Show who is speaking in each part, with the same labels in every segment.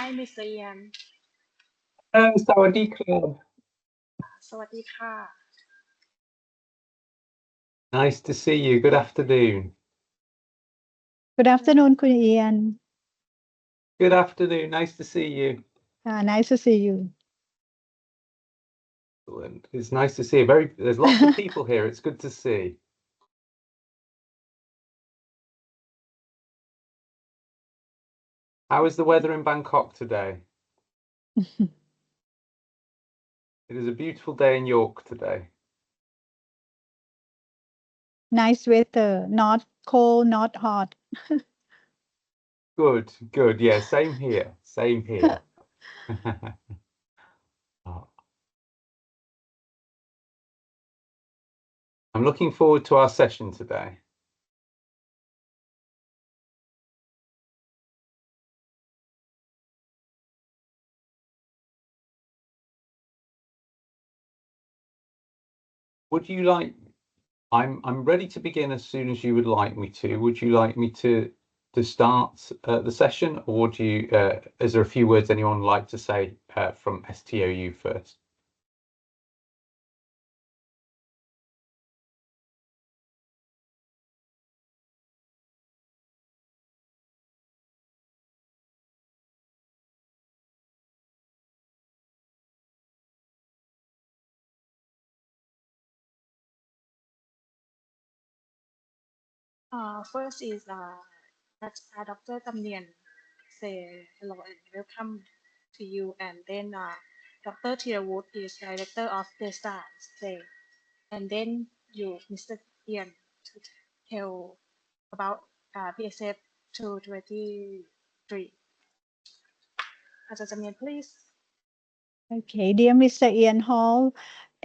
Speaker 1: Hi, Mr. Ian.
Speaker 2: สวัสดีครับ
Speaker 1: สวัสดีค่ะ
Speaker 2: Nice to see you. Good afternoon.
Speaker 3: Good afternoon คุณเอียน
Speaker 2: Good afternoon. Nice to see you.
Speaker 3: Nice to see you.
Speaker 2: Excellent. It's nice to see you. There's lots of people here. It's good to see. How is the weather in Bangkok today? It is a beautiful day in York today.
Speaker 3: Nice weather, not cold, not hot.
Speaker 2: Good, good. Yeah, same here. Same here. I'm looking forward to our session today. Would you like, I'm ready to begin as soon as you would like me to. Would you like me to start the session, or do you, is there a few words anyone would like to say from STOU first?
Speaker 1: First is that Dr. Tamnian say hello and welcome to you, and then Dr. Thirawut is director of the STOU say, and then you, Mr. Ian, to tell about PSF2023. Dr. Tamnian, please.
Speaker 3: Okay, dear Mr. Ian Hall,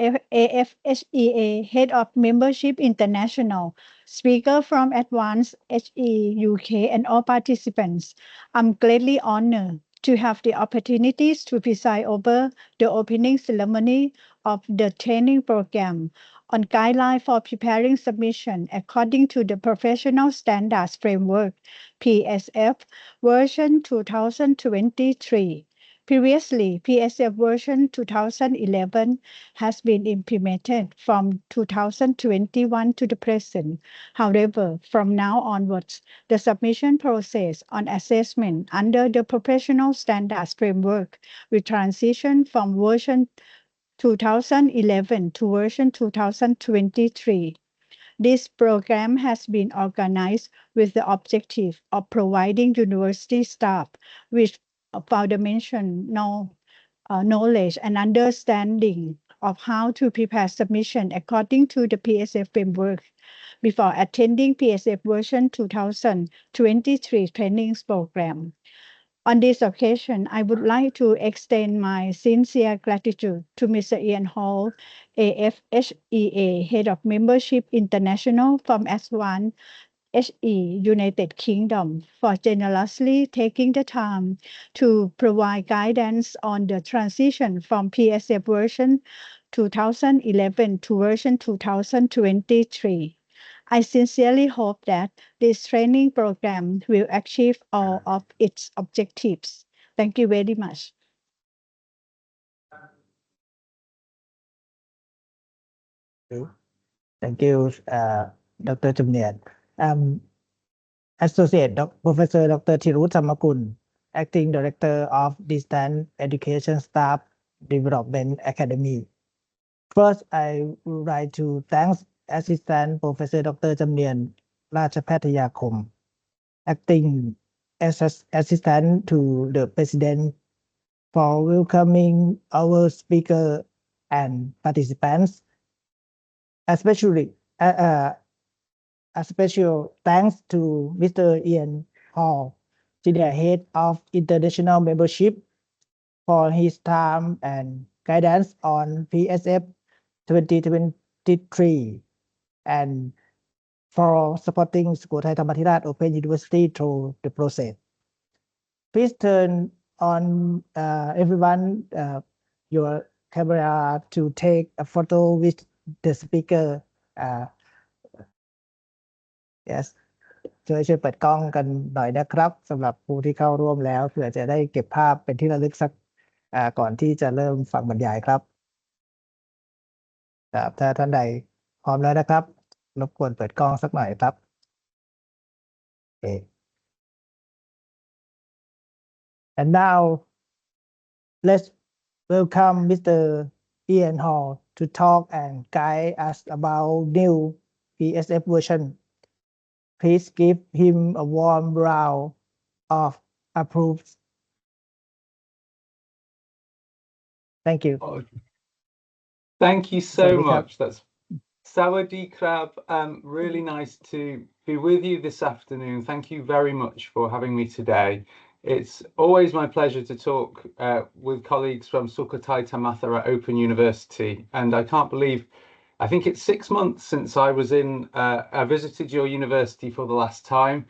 Speaker 3: AFHEA, Head of Membership International, speaker from Advanced HE UK, and all participants. I'm greatly honored to have the opportunities to preside over the opening ceremony of the training program on guidelines for preparing submission according to the Professional Standards Framework, PSF, version 2023. Previously, PSF version 2011 has been implemented from 2021 to the present. However, from now onwards, the submission process on assessment under the Professional Standards Framework will transition from version 2011 to version 2023. This program has been organized with the objective of providing university staff with foundational knowledge and understanding of how to prepare submission according to the PSF framework before attending PSF version 2023 training program. On this occasion, I would like to extend my sincere gratitude to Mr. Ian Hall, AFHEA, Head of Membership International from Advanced HE United Kingdom, for generously taking the time to provide guidance on the transition from PSF version 2011 to version 2023. I sincerely hope that this training program will achieve all of its objectives. Thank you very much.
Speaker 4: Thank you, Dr. Tamnian. Associate Professor Dr. Thirawut Samakul, Acting Director of Distance Education Staff Development Academy. First, I would like to thank Assistant Professor Dr. Tamnian Rajapathayakom, Acting Assistant to the President, for welcoming our speaker and participants. Especially, a special thanks to Mr. Ian Hall, Senior Head of International Membership, for his time and guidance on PSF 2023 and for supporting Sukhothai Thammathirat Open University through the process. Please turn on everyone your camera to take a photo with the speaker. Yes. ช่วยเปิดกล้องกันหน่อยนะครับสำหรับผู้ที่เข้าร่วมแล้วเผื่อจะได้เก็บภาพเป็นที่ระลึกสักก่อนที่จะเริ่มฟังบรรยายครับครับถ้าท่านใดพร้อมแล้วนะครับรบกวนเปิดกล้องสักหน่อยครับโอเค and now let's welcome Mr. Ian Hall to talk and guide us about new PSF version. Please give him a warm round of applause. Thank you.
Speaker 2: Thank you so
Speaker 4: Sawadee krab.
Speaker 2: much. That's Sawadee krab. Really nice to be with you this afternoon. Thank you very much for having me today. It's always my pleasure to talk with colleagues from Sukhothai Tamathara Open University, and I can't believe, I think it's 6 months since I visited your university for the last time.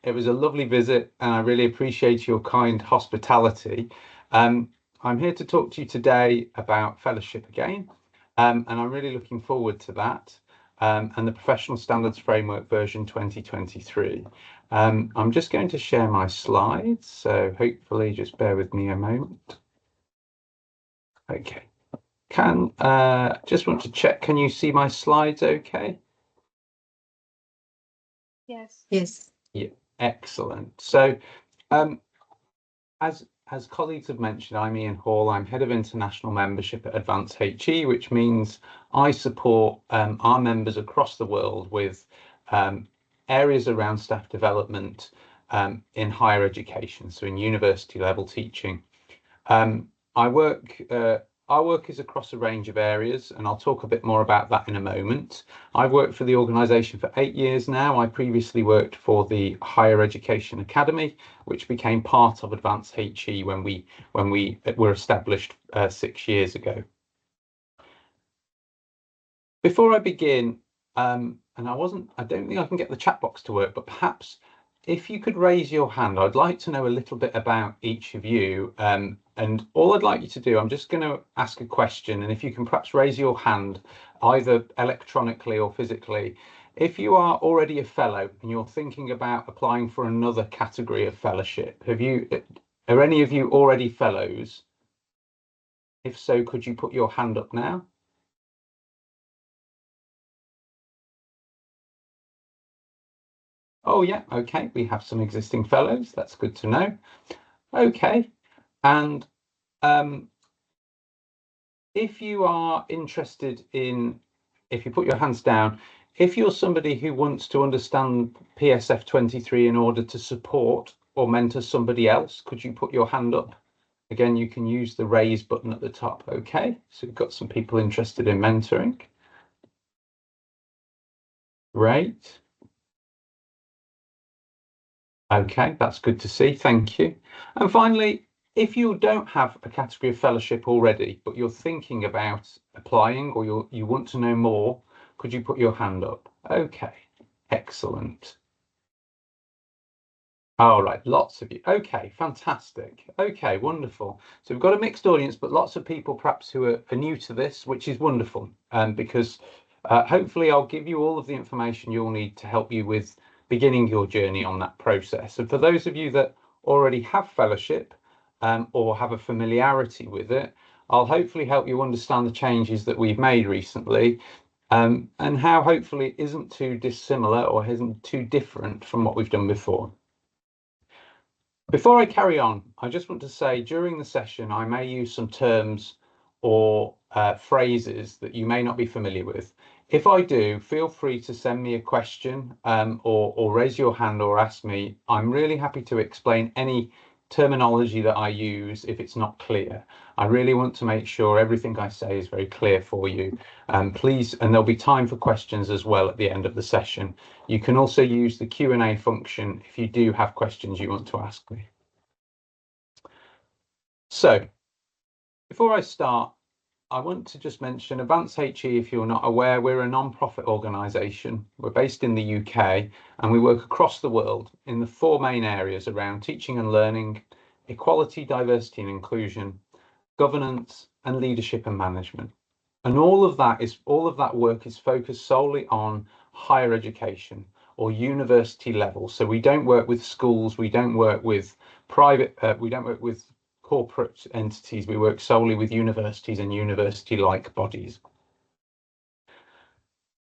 Speaker 2: It was a lovely visit, and I really appreciate your kind hospitality. I'm here to talk to you today about fellowship again, and I'm really looking forward to that. And the Professional Standards Framework version 2023. I'm just going to share my slides, so hopefully just bear with me a moment. Okay, just want to check, can you see my slides okay?
Speaker 1: Yes.
Speaker 3: Yes.
Speaker 2: Yeah, excellent. So as colleagues have mentioned, I'm Ian Hall. I'm Head of International Membership at Advance HE, which means I support our members across the world with areas around staff development in higher education, so in university level teaching. Our work is across a range of areas, and I'll talk a bit more about that in a moment. I've worked for the organisation for 8 years now. I previously worked for the Higher Education Academy, which became part of Advance HE when we were established 6 years ago. Before I begin, and I don't think I can get the chat box to work, but perhaps if you could raise your hand, I'd like to know a little bit about each of you. And all I'd like you to do, I'm just going to ask a question, and if you can perhaps raise your hand, either electronically or physically. If you are already a fellow and you're thinking about applying for another category of fellowship, are any of you already fellows? If so, could you put your hand up now? Oh yeah, okay, we have some existing fellows, that's good to know. Okay, and if you are interested in, if you put your hands down, if you're somebody who wants to understand PSF2023 in order to support or mentor somebody else, could you put your hand up? Again, you can use the raise button at the top. Okay, so we've got some people interested in mentoring. Great. Okay, that's good to see, thank you. And finally, if you don't have a category of fellowship already, but you're thinking about applying or you want to know more, could you put your hand up? Okay, excellent. All right, lots of you. Okay, fantastic. Okay, wonderful. So we've got a mixed audience, but lots of people perhaps who are new to this, which is wonderful, because hopefully I'll give you all of the information you'll need to help you with beginning your journey on that process. And for those of you that already have fellowship or have a familiarity with it, I'll hopefully help you understand the changes that we've made recently and how hopefully it isn't too dissimilar or isn't too different from what we've done before. Before I carry on, I just want to say during the session, I may use some terms or phrases that you may not be familiar with. If I do, feel free to send me a question or raise your hand or ask me. I'm really happy to explain any terminology that I use if it's not clear. I really want to make sure everything I say is very clear for you. Please, and there'll be time for questions as well at the end of the session. You can also use the Q&A function if you do have questions you want to ask me. So, before I start, I want to just mention Advance HE, if you're not aware, we're a non-profit organisation. We're based in the UK and we work across the world in the 4 main areas around teaching and learning, equality, diversity and inclusion, governance and leadership and management. And all of that work is focused solely on higher education, or university level. So we don't work with schools, we don't work with we don't work with corporate entities, we work solely with universities and university-like bodies.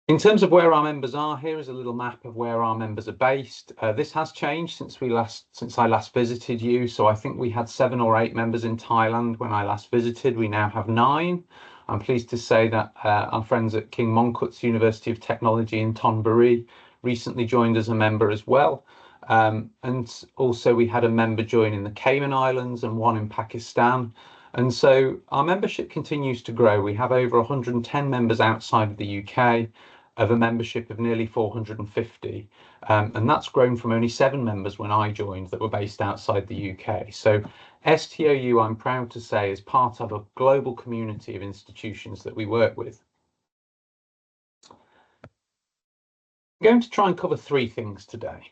Speaker 2: In terms of where our members are, here is a little map of where our members are based. This has changed since I last visited you. So I think we had 7 or 8 members in Thailand when I last visited. We now have 9. I'm pleased to say that our friends at King Mongkut's University of Technology in Thonburi recently joined as a member as well. And also we had a member join in the Cayman Islands and one in Pakistan. And so our membership continues to grow. We have over 110 members outside of the UK, of a membership of nearly 450. And that's grown from only 7 members when I joined that were based outside the UK. So STOU, I'm proud to say, is part of a global community of institutions that we work with. I'm going to try and cover 3 things today.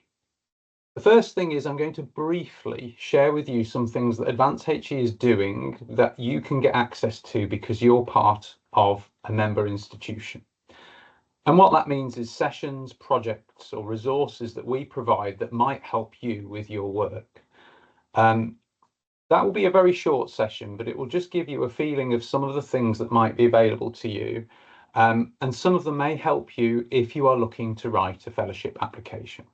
Speaker 2: The first thing is I'm going to briefly share with you some things that Advance HE is doing that you can get access to because you're part of a member institution. And what that means is sessions, projects, or resources that we provide that might help you with your work. That will be a very short session, but it will just give you a feeling of some of the things that might be available to you. And some of them may help you if you are looking to write a fellowship application.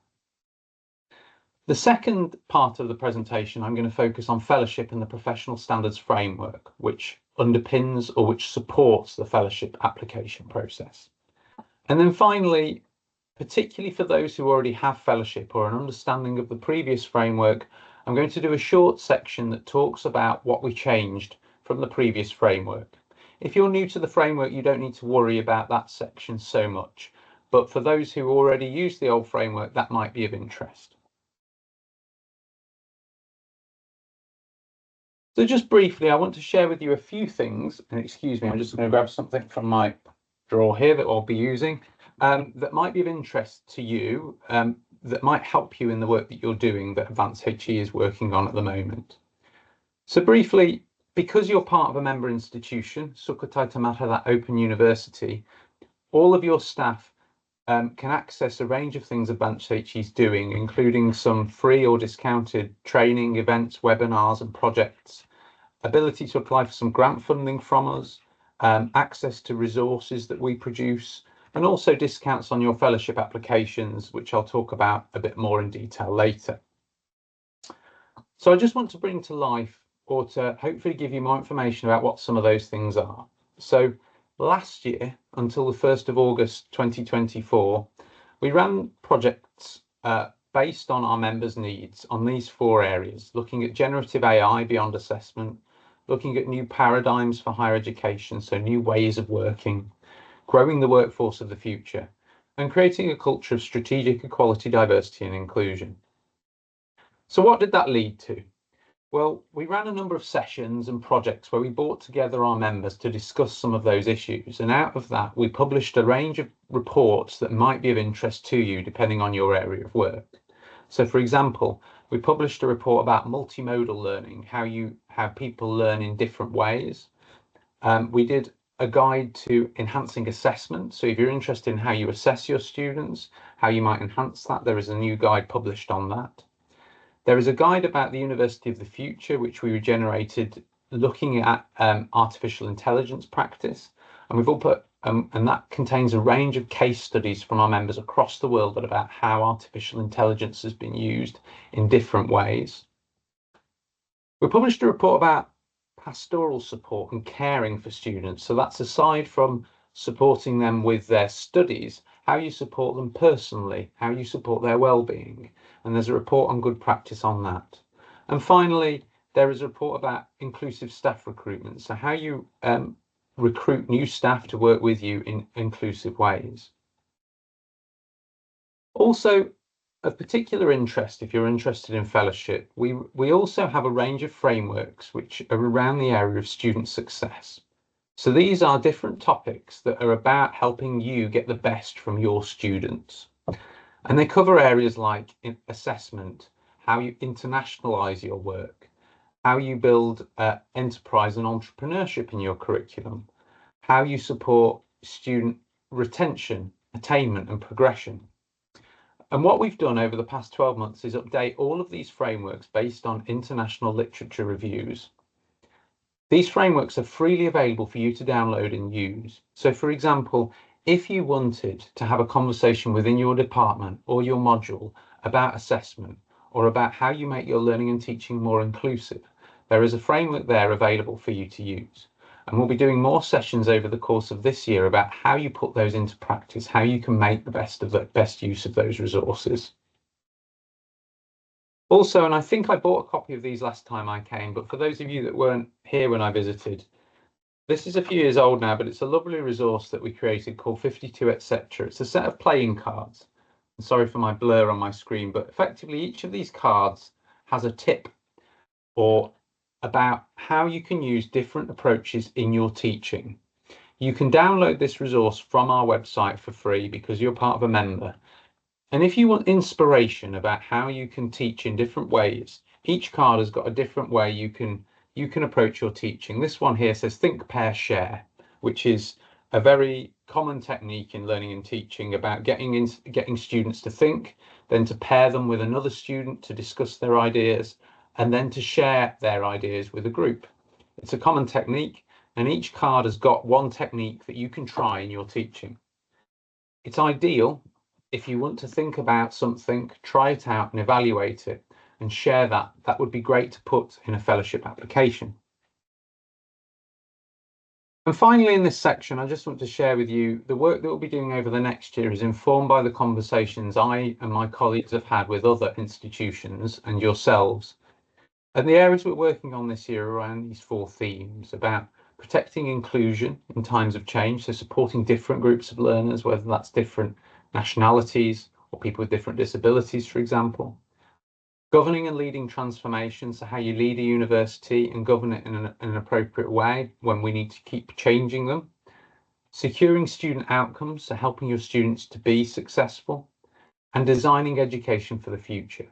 Speaker 2: The second part of the presentation, I'm going to focus on fellowship and the professional standards framework, which underpins or which supports the fellowship application process. And then finally, particularly for those who already have fellowship or an understanding of the previous framework, I'm going to do a short section that talks about what we changed from the previous framework. If you're new to the framework, you don't need to worry about that section so much. But for those who already use the old framework, that might be of interest. So just briefly, I want to share with you a few things, and excuse me, I'm just going to grab something from my drawer here that I'll be using that might be of interest to you, that might help you in the work that you're doing that Advance HE is working on at the moment. So briefly, because you're part of a member institution, Sukhothai Thammatta, that open university, all of your staff can access a range of things Advance HE is doing, including some free or discounted training, events, webinars and projects, ability to apply for some grant funding from us, access to resources that we produce, and also discounts on your fellowship applications, which I'll talk about a bit more in detail later. So I just want to bring to life, or to hopefully give you more information about what some of those things are. So last year, until the 1st of August 2024, we ran projects based on our members' needs on these 4 areas, looking at generative AI beyond assessment, looking at new paradigms for higher education, so new ways of working, growing the workforce of the future, and creating a culture of strategic equality, diversity and inclusion. So what did that lead to? Well, we ran a number of sessions and projects where we brought together our members to discuss some of those issues. And out of that, we published a range of reports that might be of interest to you, depending on your area of work. So for example, we published a report about multimodal learning, how people learn in different ways. We did a guide to enhancing assessment. So if you're interested in how you assess your students, how you might enhance that, there is a new guide published on that. There is a guide about the University of the Future, which we generated looking at artificial intelligence practice. And we've all put, and that contains a range of case studies from our members across the world about how artificial intelligence has been used in different ways. We published a report about pastoral support and caring for students. So that's aside from supporting them with their studies, how you support them personally, how you support their well-being. And there's a report on good practice on that. And finally, there is a report about inclusive staff recruitment. So how you recruit new staff to work with you in inclusive ways. Also, of particular interest, if you're interested in fellowship, we also have a range of frameworks which are around the area of student success. So these are different topics that are about helping you get the best from your students. And they cover areas like assessment, how you internationalize your work, how you build enterprise and entrepreneurship in your curriculum, how you support student retention, attainment and progression. And what we've done over the past 12 months is update all of these frameworks based on international literature reviews. These frameworks are freely available for you to download and use. So for example, if you wanted to have a conversation within your department or your module about assessment or about how you make your learning and teaching more inclusive, there is a framework there available for you to use. And we'll be doing more sessions over the course of this year about how you put those into practice, how you can make the best use of those resources. Also, and I think I bought a copy of these last time I came, but for those of you that weren't here when I visited, this is a few years old now, but it's a lovely resource that we created called 52 etc. It's a set of playing cards. I'm sorry for my blur on my screen, but effectively each of these cards has a tip or about how you can use different approaches in your teaching. You can download this resource from our website for free because you're part of a member. And if you want inspiration about how you can teach in different ways, each card has got a different way you can approach your teaching. This one here says think, pair, share, which is a very common technique in learning and teaching about getting students to think, then to pair them with another student to discuss their ideas, and then to share their ideas with a group. It's a common technique, and each card has got one technique that you can try in your teaching. It's ideal if you want to think about something, try it out and evaluate it and share that. That would be great to put in a fellowship application. And finally, in this section, I just want to share with you the work that we'll be doing over the next year is informed by the conversations I and my colleagues have had with other institutions and yourselves. And the areas we're working on this year are around these 4 themes about protecting inclusion in times of change, so supporting different groups of learners, whether that's different nationalities or people with different disabilities, for example. Governing and leading transformation, so how you lead a university and govern it in an appropriate way when we need to keep changing them. Securing student outcomes, so helping your students to be successful. And designing education for the future.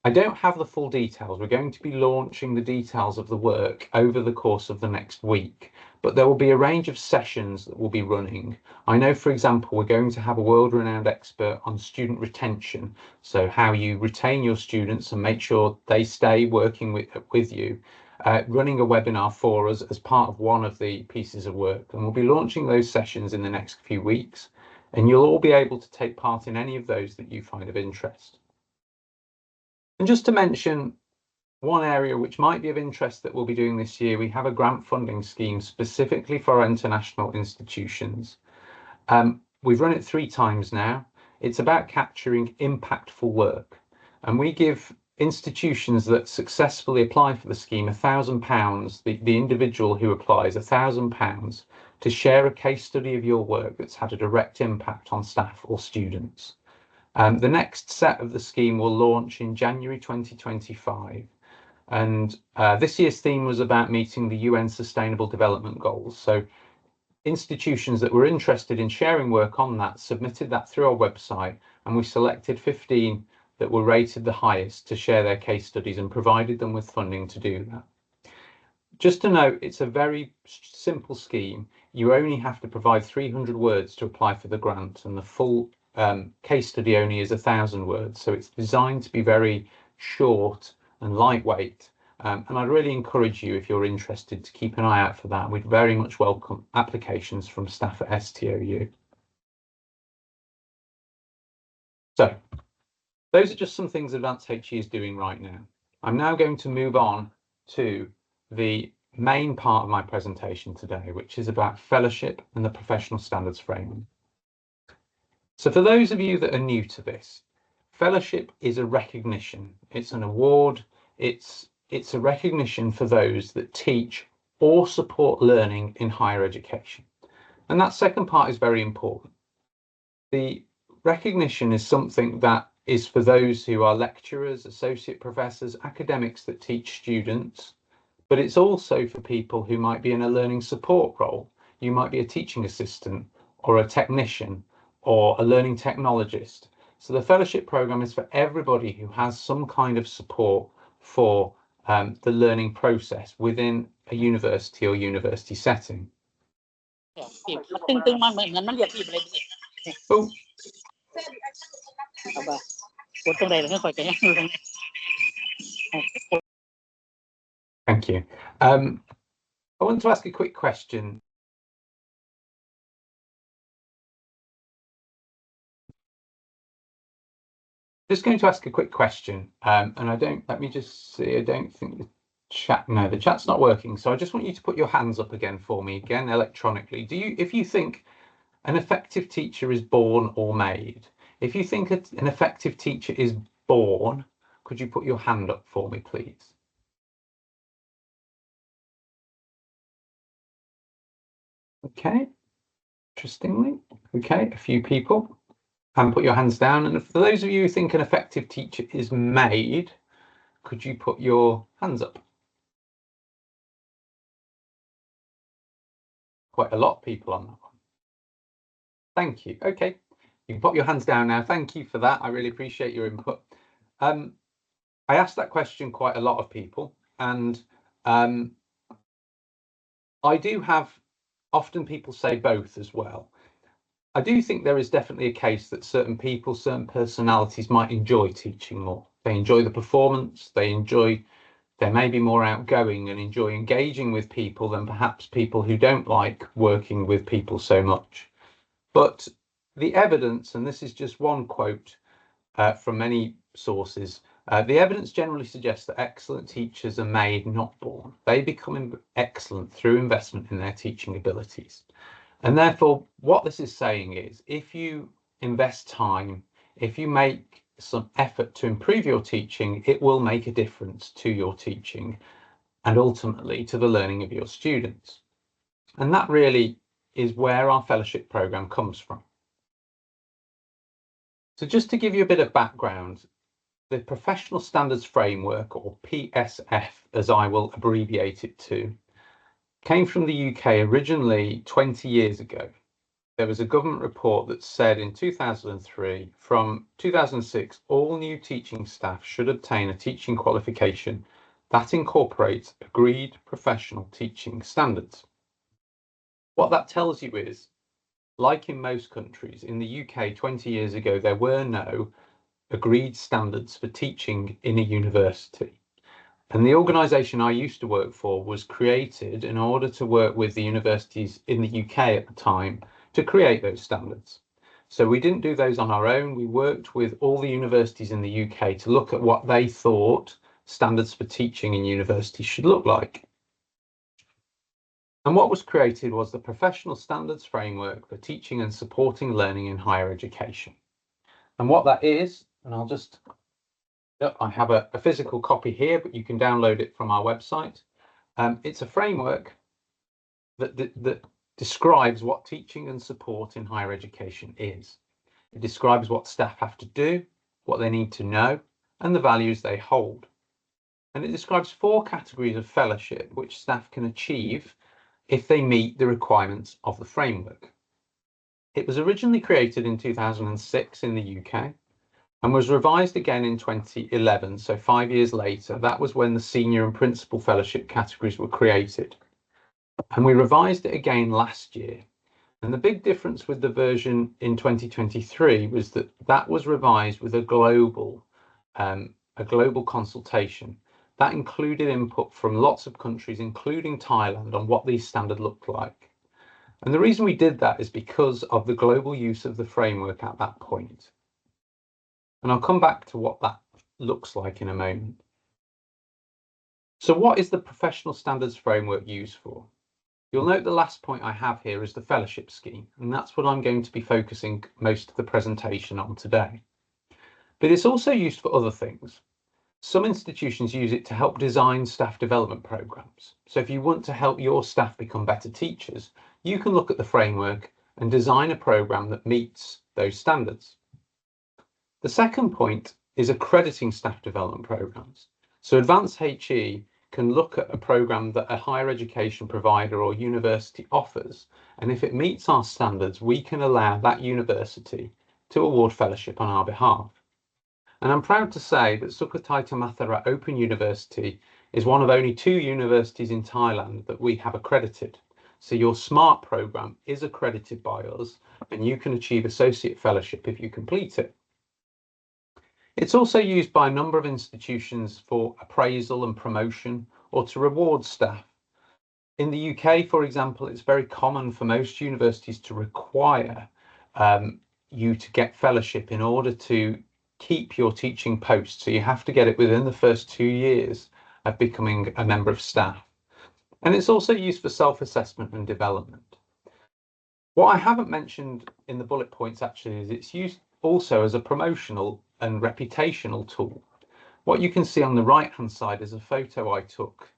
Speaker 2: I don't have the full details. We're going to be launching the details of the work over the course of the next week, but there will be a range of sessions that will be running. I know, for example, we're going to have a world-renowned expert on student retention, so how you retain your students and make sure they stay working with you, running a webinar for us as part of one of the pieces of work. And we'll be launching those sessions in the next few weeks, and you'll all be able to take part in any of those that you find of interest. And just to mention one area which might be of interest that we'll be doing this year, we have a grant funding scheme specifically for our international institutions. We've run it 3 times now. It's about capturing impactful work. And we give institutions that successfully apply for the scheme £1,000, the individual who applies £1,000 to share a case study of your work that's had a direct impact on staff or students. The next set of the scheme will launch in January 2025. And this year's theme was about meeting the UN Sustainable Development Goals. So institutions that were interested in sharing work on that submitted that through our website, and we selected 15 that were rated the highest to share their case studies and provided them with funding to do that. Just to note, it's a very simple scheme. You only have to provide 300 words to apply for the grant, and the full case study only is 1,000 words. So it's designed to be very short and lightweight. And I'd really encourage you, if you're interested, to keep an eye out for that. We'd very much welcome applications from staff at STOU. So those are just some things Advanced HE is doing right now. I'm now going to move on to the main part of my presentation today, which is about fellowship and the professional standards framework. So for those of you that are new to this, fellowship is a recognition. It's an award. It's a recognition for those that teach or support learning in higher education. And that second part is very important. The recognition is something that is for those who are lecturers, associate professors, academics that teach students, but it's also for people who might be in a learning support role. You might be a teaching assistant or a technician or a learning technologist. So the fellowship program is for everybody who has some kind of support for the learning process within a university or university setting. Oh. Thank you. I want to ask a quick question. Just going to ask a quick question, and let me just see, I don't think the chat's not working. So I just want you to put your hands up again for me, again, electronically. If you think an effective teacher is born or made, if you think an effective teacher is born, could you put your hand up for me, please? Okay, interestingly, okay, a few people. And put your hands down. And for those of you who think an effective teacher is made, could you put your hands up? Quite a lot of people on that one. Thank you. Okay, you can put your hands down now. Thank you for that. I really appreciate your input. I asked that question quite a lot of people, and I do have often people say both as well. I do think there is definitely a case that certain people, certain personalities might enjoy teaching more. They enjoy the performance, they may be more outgoing and enjoy engaging with people than perhaps people who don't like working with people so much. But the evidence, and this is just one quote from many sources, the evidence generally suggests that excellent teachers are made, not born. They become excellent through investment in their teaching abilities. And therefore, what this is saying is, if you invest time, if you make some effort to improve your teaching, it will make a difference to your teaching and ultimately to the learning of your students. And that really is where our fellowship program comes from. So just to give you a bit of background, the Professional Standards Framework, or PSF, as I will abbreviate it to, came from the UK originally 20 years ago. There was a government report that said in 2003, from 2006, all new teaching staff should obtain a teaching qualification that incorporates agreed professional teaching standards. What that tells you is, like in most countries, in the UK 20 years ago, there were no agreed standards for teaching in a university. And the organisation I used to work for was created in order to work with the universities in the UK at the time to create those standards. So we didn't do those on our own. We worked with all the universities in the UK to look at what they thought standards for teaching in universities should look like. And what was created was the Professional Standards Framework for Teaching and Supporting Learning in Higher Education. And what that is, and I have a physical copy here, but you can download it from our website. It's a framework that describes what teaching and support in higher education is. It describes what staff have to do, what they need to know, and the values they hold. And it describes 4 categories of fellowship which staff can achieve if they meet the requirements of the framework. It was originally created in 2006 in the UK and was revised again in 2011, so 5 years later. That was when the senior and principal fellowship categories were created. And we revised it again last year. And the big difference with the version in 2023 was that that was revised with a global consultation. That included input from lots of countries, including Thailand, on what these standards looked like. And the reason we did that is because of the global use of the framework at that point. And I'll come back to what that looks like in a moment. So what is the Professional Standards Framework used for? You'll note the last point I have here is the fellowship scheme, and that's what I'm going to be focusing most of the presentation on today. But it's also used for other things. Some institutions use it to help design staff development programs. So if you want to help your staff become better teachers, you can look at the framework and design a program that meets those standards. The second point is accrediting staff development programs. So Advanced HE can look at a program that a higher education provider or university offers, and if it meets our standards, we can allow that university to award fellowship on our behalf. And I'm proud to say that Sukhothai Thammasat Open University is one of only 2 universities in Thailand that we have accredited. So your SMART program is accredited by us, and you can achieve associate fellowship if you complete it. It's also used by a number of institutions for appraisal and promotion, or to reward staff. In the UK, for example, it's very common for most universities to require you to get fellowship in order to keep your teaching post. So you have to get it within the first 2 years of becoming a member of staff. And it's also used for self-assessment and development. What I haven't mentioned in the bullet points actually is it's used also as a promotional and reputational tool. What you can see on the right-hand side is a photo I took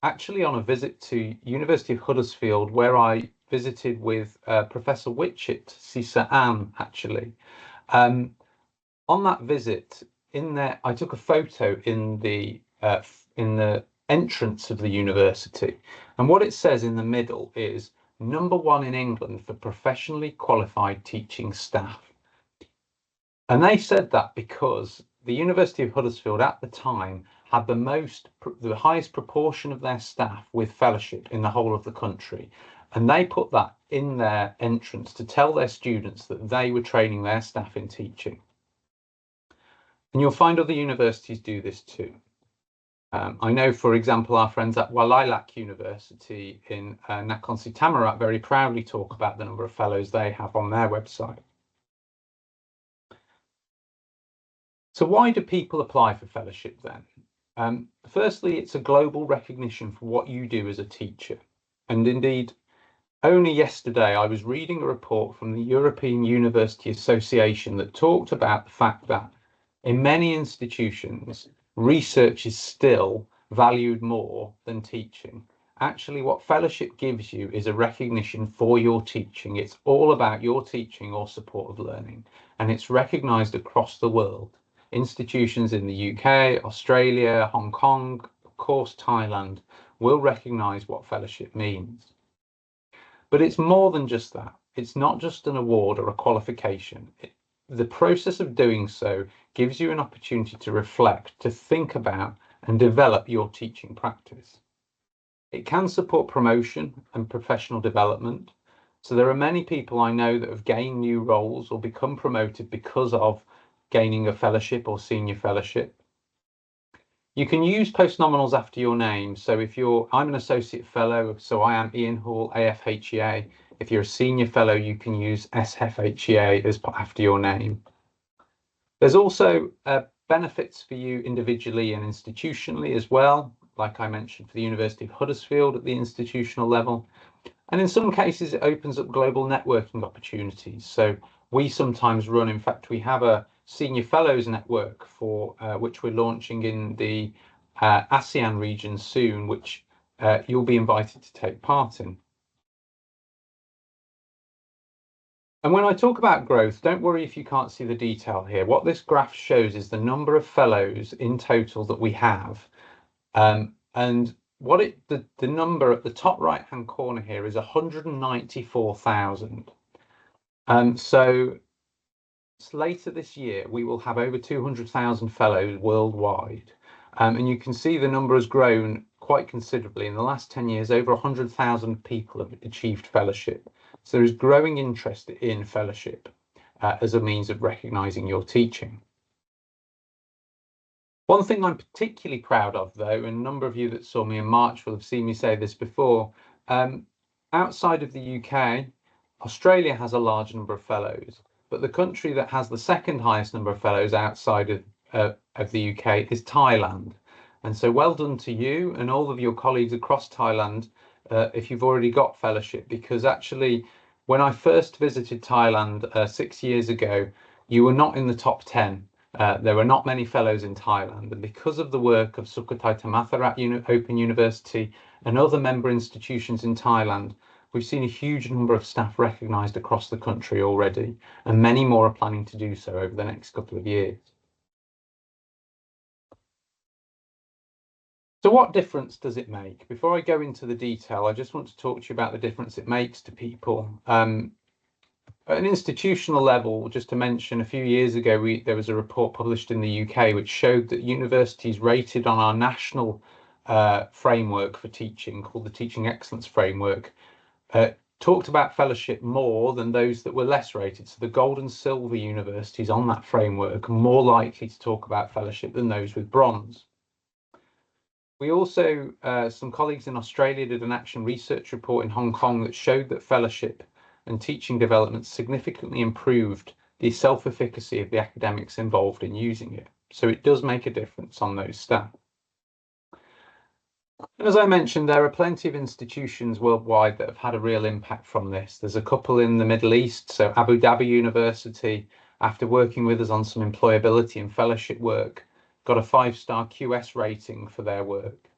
Speaker 2: actually on a visit to University of Huddersfield, where I visited with Professor Witchett, Sisa Ann, actually. On that visit, in there, I took a photo in the entrance of the university, and what it says in the middle is #1 in England for professionally qualified teaching staff. And they said that because the University of Huddersfield at the time had the highest proportion of their staff with fellowship in the whole of the country. And they put that in their entrance to tell their students that they were training their staff in teaching. And you'll find other universities do this too. I know, for example, our friends at Walilac University in Nakhon Si Thammarat very proudly talk about the number of fellows they have on their website. So why do people apply for fellowship then? Firstly, it's a global recognition for what you do as a teacher. And indeed, only yesterday I was reading a report from the European University Association that talked about the fact that in many institutions, research is still valued more than teaching. Actually, what fellowship gives you is a recognition for your teaching. It's all about your teaching or support of learning, and it's recognised across the world. Institutions in the UK, Australia, Hong Kong, of course, Thailand, will recognise what fellowship means. But it's more than just that. It's not just an award or a qualification. The process of doing so gives you an opportunity to reflect, to think about and develop your teaching practice. It can support promotion and professional development. So there are many people I know that have gained new roles or become promoted because of gaining a fellowship or senior fellowship. You can use postnominals after your name. So if I'm an associate fellow, so I am Ian Hall, AFHEA. If you're a senior fellow, you can use SFHEA as after your name. There's also benefits for you individually and institutionally as well, like I mentioned for the University of Huddersfield at the institutional level. And in some cases, it opens up global networking opportunities. So we sometimes run, in fact, we have a senior fellows network for which we're launching in the ASEAN region soon, which you'll be invited to take part in. And when I talk about growth, don't worry if you can't see the detail here. What this graph shows is the number of fellows in total that we have. And what the number at the top right hand corner here is 194,000. So later this year we will have over 200,000 fellows worldwide, and you can see the number has grown quite considerably. In the last 10 years, over 100,000 people have achieved fellowship. So there is growing interest in fellowship as a means of recognising your teaching. One thing I'm particularly proud of, though, and a number of you that saw me in March will have seen me say this before, outside of the UK, Australia has a large number of fellows, but the country that has the second highest number of fellows outside of the UK is Thailand. And so well done to you and all of your colleagues across Thailand if you've already got fellowship, because actually when I first visited Thailand 6 years ago, you were not in the top 10. There were not many fellows in Thailand, and because of the work of Sukhothai Thammatharat Open University and other member institutions in Thailand, we've seen a huge number of staff recognised across the country already, and many more are planning to do so over the next couple of years. So what difference does it make? Before I go into the detail, I just want to talk to you about the difference it makes to people. At an institutional level, just to mention, a few years ago, there was a report published in the UK which showed that universities rated on our national framework for teaching, called the Teaching Excellence Framework, talked about fellowship more than those that were less rated. So the gold and silver universities on that framework are more likely to talk about fellowship than those with bronze. We also, some colleagues in Australia did an action research report in Hong Kong that showed that fellowship and teaching development significantly improved the self-efficacy of the academics involved in using it. So it does make a difference on those staff. And as I mentioned, there are plenty of institutions worldwide that have had a real impact from this. There's a couple in the Middle East, so Abu Dhabi University, after working with us on some employability and fellowship work, got a 5-star QS rating for their work.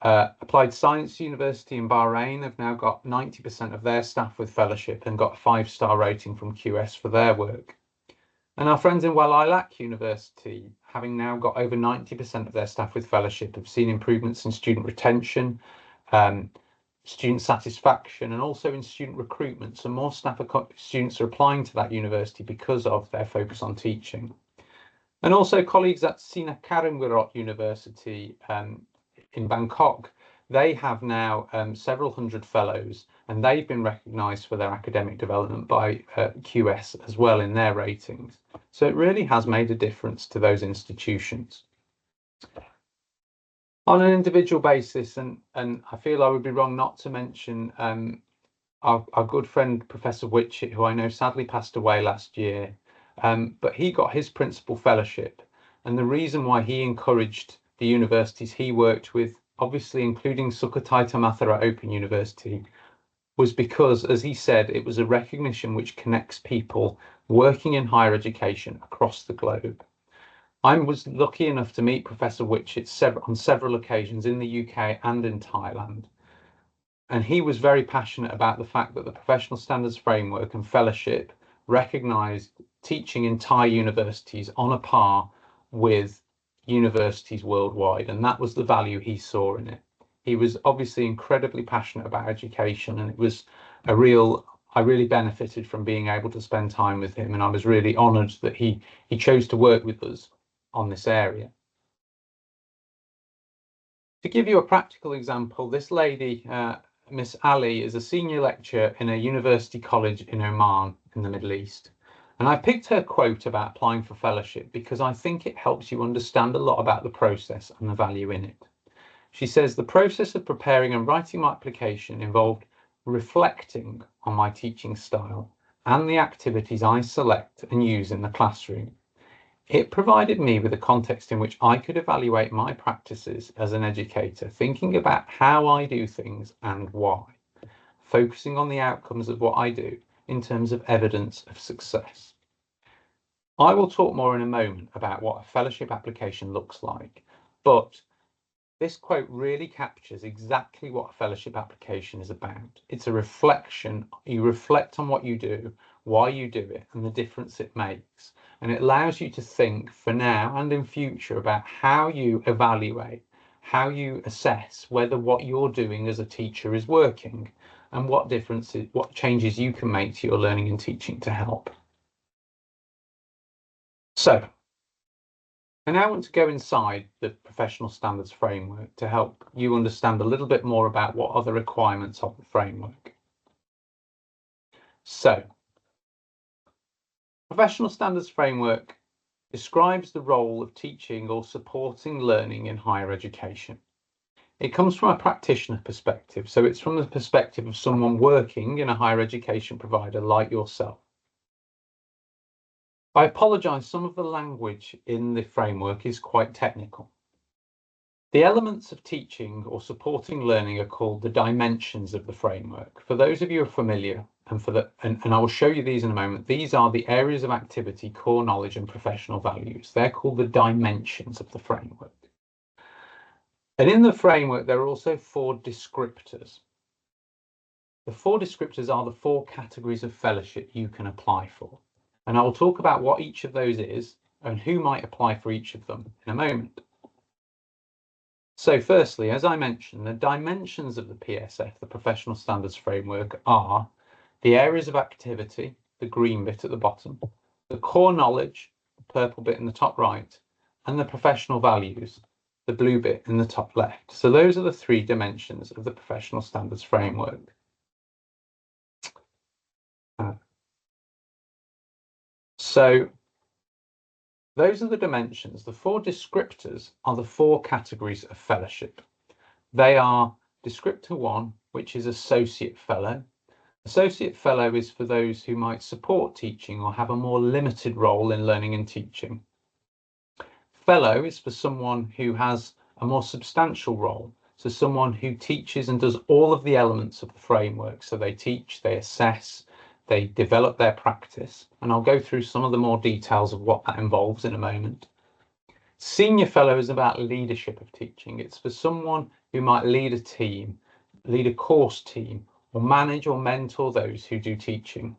Speaker 2: Applied Science University in Bahrain have now got 90% of their staff with fellowship and got a 5-star rating from QS for their work. And our friends in Walilac University, having now got over 90% of their staff with fellowship, have seen improvements in student retention, student satisfaction, and also in student recruitment. So more students are applying to that university because of their focus on teaching. And also colleagues at Sina Karimwirot University in Bangkok, they have now several hundred fellows, and they've been recognised for their academic development by QS as well in their ratings. So it really has made a difference to those institutions. On an individual basis, and I feel I would be wrong not to mention our good friend Professor Witchett, who I know sadly passed away last year, but he got his principal fellowship, and the reason why he encouraged the universities he worked with, obviously including Sukhothai Thammasat Open University, was because, as he said, it was a recognition which connects people working in higher education across the globe. I was lucky enough to meet Professor Witchett on several occasions in the UK and in Thailand. And he was very passionate about the fact that the Professional Standards Framework and Fellowship recognised teaching in Thai universities on a par with universities worldwide. And that was the value he saw in it. He was obviously incredibly passionate about education, and it was I really benefited from being able to spend time with him, and I was really honoured that he chose to work with us on this area. To give you a practical example, this lady, Miss Ali, is a senior lecturer in a university college in Oman in the Middle East. And I picked her quote about applying for fellowship because I think it helps you understand a lot about the process and the value in it. She says, the process of preparing and writing my application involved reflecting on my teaching style and the activities I select and use in the classroom. It provided me with a context in which I could evaluate my practices as an educator, thinking about how I do things and why, focusing on the outcomes of what I do in terms of evidence of success. I will talk more in a moment about what a fellowship application looks like, but this quote really captures exactly what a fellowship application is about. It's a reflection. You reflect on what you do, why you do it, and the difference it makes. And it allows you to think for now and in future about how you evaluate, how you assess whether what you're doing as a teacher is working, and what changes you can make to your learning and teaching to help. So, I now want to go inside the Professional Standards Framework to help you understand a little bit more about what are the requirements of the framework. So, Professional Standards Framework describes the role of teaching or supporting learning in higher education. It comes from a practitioner perspective, so it's from the perspective of someone working in a higher education provider like yourself. I apologise, some of the language in the framework is quite technical. The elements of teaching or supporting learning are called the dimensions of the framework. For those of you who are familiar, and I will show you these in a moment, these are the areas of activity, core knowledge and professional values. They're called the dimensions of the framework. And in the framework, there are also 4 descriptors. The 4 descriptors are the 4 categories of fellowship you can apply for. And I will talk about what each of those is and who might apply for each of them in a moment. So firstly, as I mentioned, the dimensions of the PSF, the Professional Standards Framework, are the areas of activity, the green bit at the bottom, the core knowledge, the purple bit in the top right, and the professional values, the blue bit in the top left. So those are the 3 dimensions of the Professional Standards Framework. So those are the dimensions. The 4 descriptors are the 4 categories of fellowship. They are descriptor 1, which is associate fellow. Associate fellow is for those who might support teaching or have a more limited role in learning and teaching. Fellow is for someone who has a more substantial role, so someone who teaches and does all of the elements of the framework. So they teach, they assess, they develop their practice, and I'll go through some of the more details of what that involves in a moment. Senior fellow is about leadership of teaching. It's for someone who might lead a team, lead a course team, or manage or mentor those who do teaching.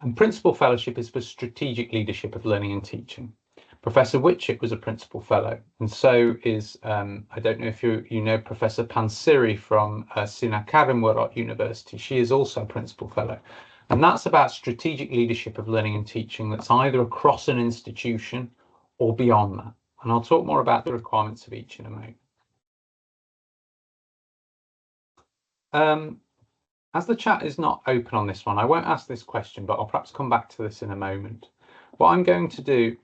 Speaker 2: And principal fellowship is for strategic leadership of learning and teaching. Professor Witchett was a principal fellow, and so is, I don't know if you know Professor Pansiri from Sinakarimwarot University. She is also a principal fellow. And that's about strategic leadership of learning and teaching that's either across an institution or beyond that. And I'll talk more about the requirements of each in a moment. As the chat is not open on this one, I won't ask this question, but I'll perhaps come back to this in a moment. What I'm going to do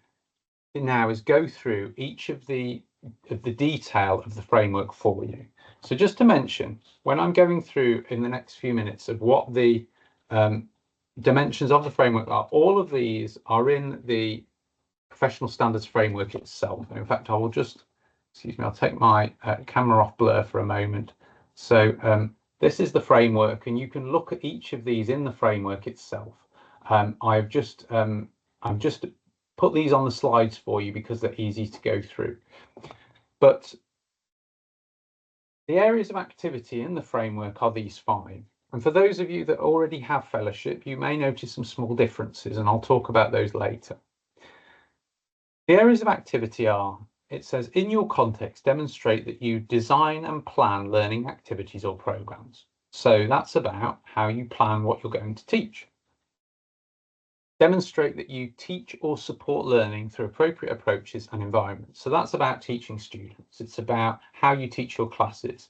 Speaker 2: now is go through each of the detail of the framework for you. So just to mention, when I'm going through in the next few minutes of what the dimensions of the framework are, all of these are in the professional standards framework itself. In fact, I will just, excuse me, I'll take my camera off blur for a moment. So this is the framework, and you can look at each of these in the framework itself. I've just put these on the slides for you because they're easy to go through. But the areas of activity in the framework are these 5. And for those of you that already have fellowship, you may notice some small differences, and I'll talk about those later. The areas of activity are, it says, in your context, demonstrate that you design and plan learning activities or programs. So that's about how you plan what you're going to teach. Demonstrate that you teach or support learning through appropriate approaches and environments. So that's about teaching students. It's about how you teach your classes.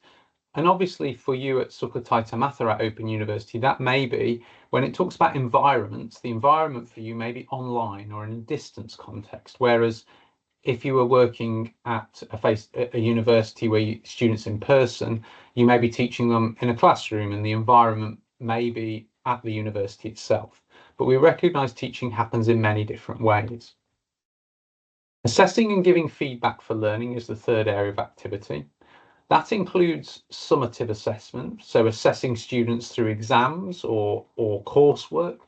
Speaker 2: And obviously for you at Sukhothai Thammasat Open University, that may be, when it talks about environments, the environment for you may be online or in a distance context. Whereas if you were working at a university where students in person, you may be teaching them in a classroom and the environment may be at the university itself. But we recognise teaching happens in many different ways. Assessing and giving feedback for learning is the 3rd area of activity. That includes summative assessment, so assessing students through exams or coursework,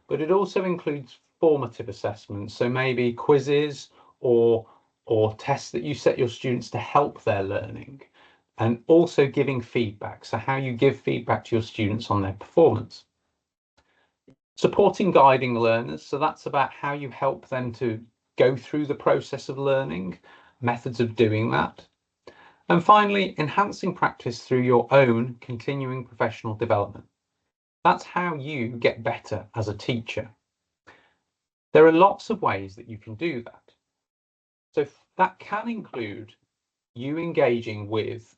Speaker 2: but it also includes formative assessment, so maybe quizzes or tests that you set your students to help their learning, and also giving feedback, so how you give feedback to your students on their performance. Supporting guiding learners, so that's about how you help them to go through the process of learning, methods of doing that. And finally, enhancing practice through your own continuing professional development. That's how you get better as a teacher. There are lots of ways that you can do that. So that can include you engaging with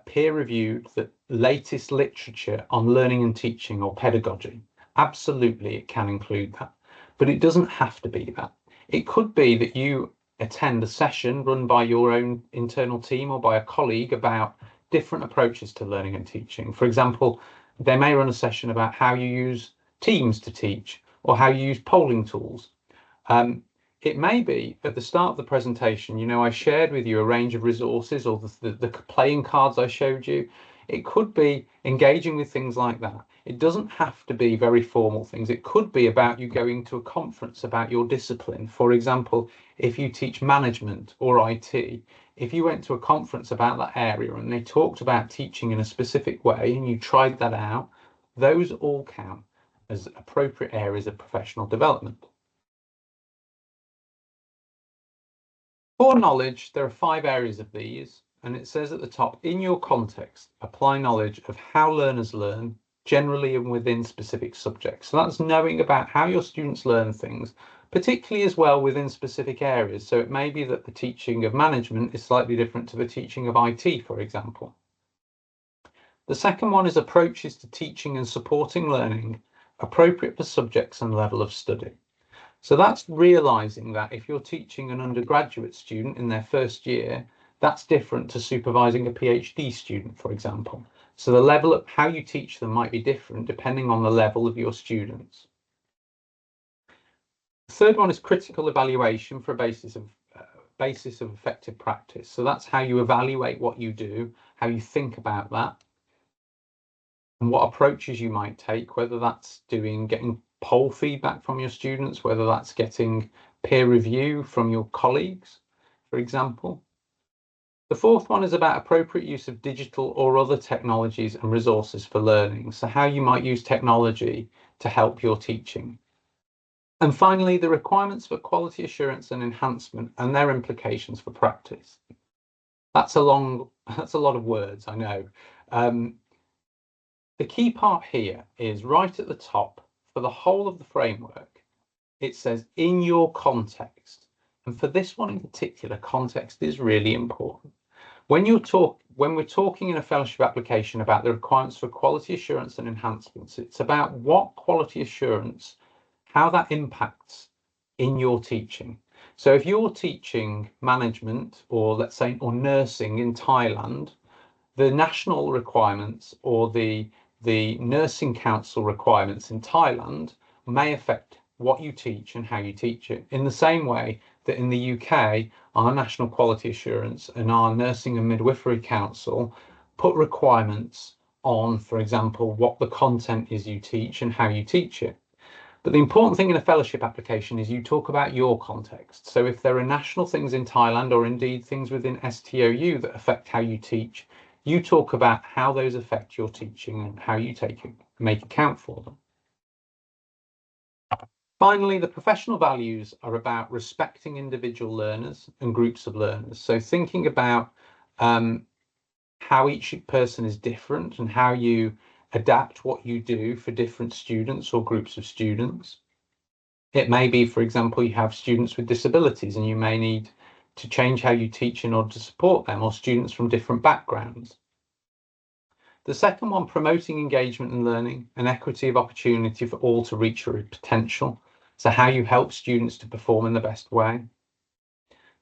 Speaker 2: peer-reviewed, the latest literature on learning and teaching or pedagogy. Absolutely, it can include that, but it doesn't have to be that. It could be that you attend a session run by your own internal team or by a colleague about different approaches to learning and teaching. For example, they may run a session about how you use Teams to teach or how you use polling tools. It may be at the start of the presentation, you know, I shared with you a range of resources or the playing cards I showed you. It could be engaging with things like that. It doesn't have to be very formal things. It could be about you going to a conference about your discipline. For example, if you teach management or IT, if you went to a conference about that area and they talked about teaching in a specific way and you tried that out, those all count as appropriate areas of professional development. For knowledge, there are 5 areas of these, and it says at the top, in your context, apply knowledge of how learners learn, generally and within specific subjects. So that's knowing about how your students learn things, particularly as well within specific areas. So it may be that the teaching of management is slightly different to the teaching of IT, for example. The second one is approaches to teaching and supporting learning, appropriate for subjects and level of study. So that's realizing that if you're teaching an undergraduate student in their first year, that's different to supervising a PhD student, for example. So the level of how you teach them might be different depending on the level of your students. The third one is critical evaluation for a basis of effective practice. So that's how you evaluate what you do, how you think about that, and what approaches you might take, whether that's getting poll feedback from your students, whether that's getting peer review from your colleagues, for example. The fourth one is about appropriate use of digital or other technologies and resources for learning. So how you might use technology to help your teaching. And finally, the requirements for quality assurance and enhancement and their implications for practice. That's a lot of words, I know. The key part here is right at the top for the whole of the framework. It says in your context. And for this one in particular, context is really important. When we're talking in a fellowship application about the requirements for quality assurance and enhancements, it's about what quality assurance, how that impacts in your teaching. So if you're teaching management or let's say or nursing in Thailand, the national requirements or the nursing council requirements in Thailand may affect what you teach and how you teach it, in the same way that in the UK, our National Quality Assurance and our Nursing and Midwifery Council put requirements on, for example, what the content is you teach and how you teach it. But the important thing in a fellowship application is you talk about your context. So if there are national things in Thailand or indeed things within STOU that affect how you teach, you talk about how those affect your teaching and how you make account for them. Finally, the professional values are about respecting individual learners and groups of learners. So thinking about how each person is different and how you adapt what you do for different students or groups of students. It may be, for example, you have students with disabilities and you may need to change how you teach in order to support them, or students from different backgrounds. The second one, promoting engagement and learning and equity of opportunity for all to reach their potential. So how you help students to perform in the best way.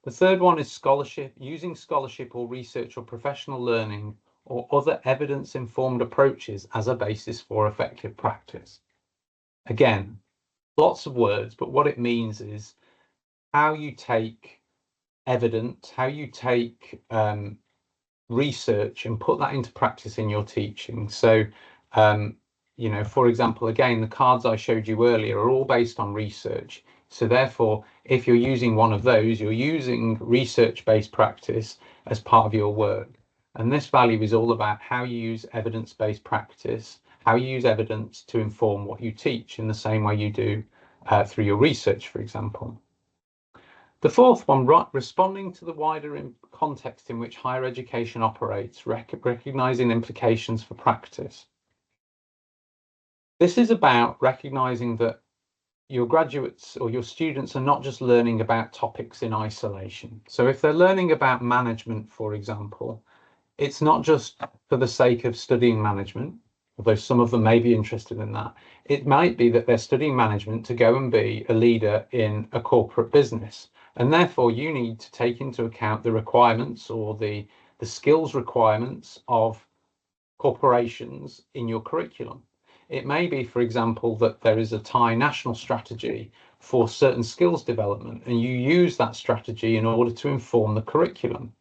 Speaker 2: The third one is scholarship, using scholarship or research or professional learning or other evidence-informed approaches as a basis for effective practice. Again, lots of words, but what it means is how you take evidence, how you take research and put that into practice in your teaching. So, you know, for example, again, the cards I showed you earlier are all based on research. So therefore, if you're using one of those, you're using research-based practice as part of your work. And this value is all about how you use evidence-based practice, how you use evidence to inform what you teach in the same way you do through your research, for example. The fourth one, responding to the wider context in which higher education operates, recognizing implications for practice. This is about recognizing that your graduates or your students are not just learning about topics in isolation. So if they're learning about management, for example, it's not just for the sake of studying management, although some of them may be interested in that. It might be that they're studying management to go and be a leader in a corporate business. And therefore, you need to take into account the requirements or the skills requirements of corporations in your curriculum. It may be, for example, that there is a Thai national strategy for certain skills development, and you use that strategy in order to inform the curriculum.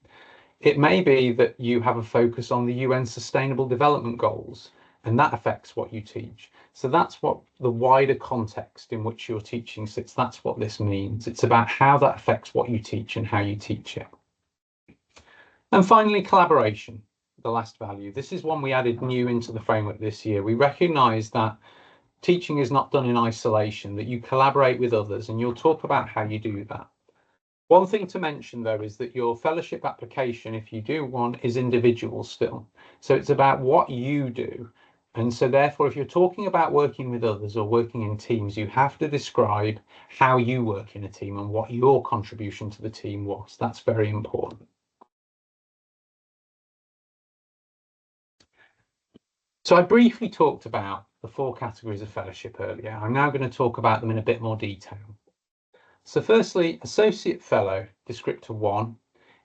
Speaker 2: It may be that you have a focus on the UN Sustainable Development Goals, and that affects what you teach. So that's what the wider context in which your teaching sits. That's what this means. It's about how that affects what you teach and how you teach it. And finally, collaboration, the last value. This is one we added new into the framework this year. We recognize that teaching is not done in isolation, that you collaborate with others, and you'll talk about how you do that. One thing to mention, though, is that your fellowship application, if you do one, is individual still. So it's about what you do. And so therefore, if you're talking about working with others or working in teams, you have to describe how you work in a team and what your contribution to the team was. That's very important. So I briefly talked about the 4 categories of fellowship earlier. I'm now going to talk about them in a bit more detail. So firstly, Associate Fellow, Descriptor 1,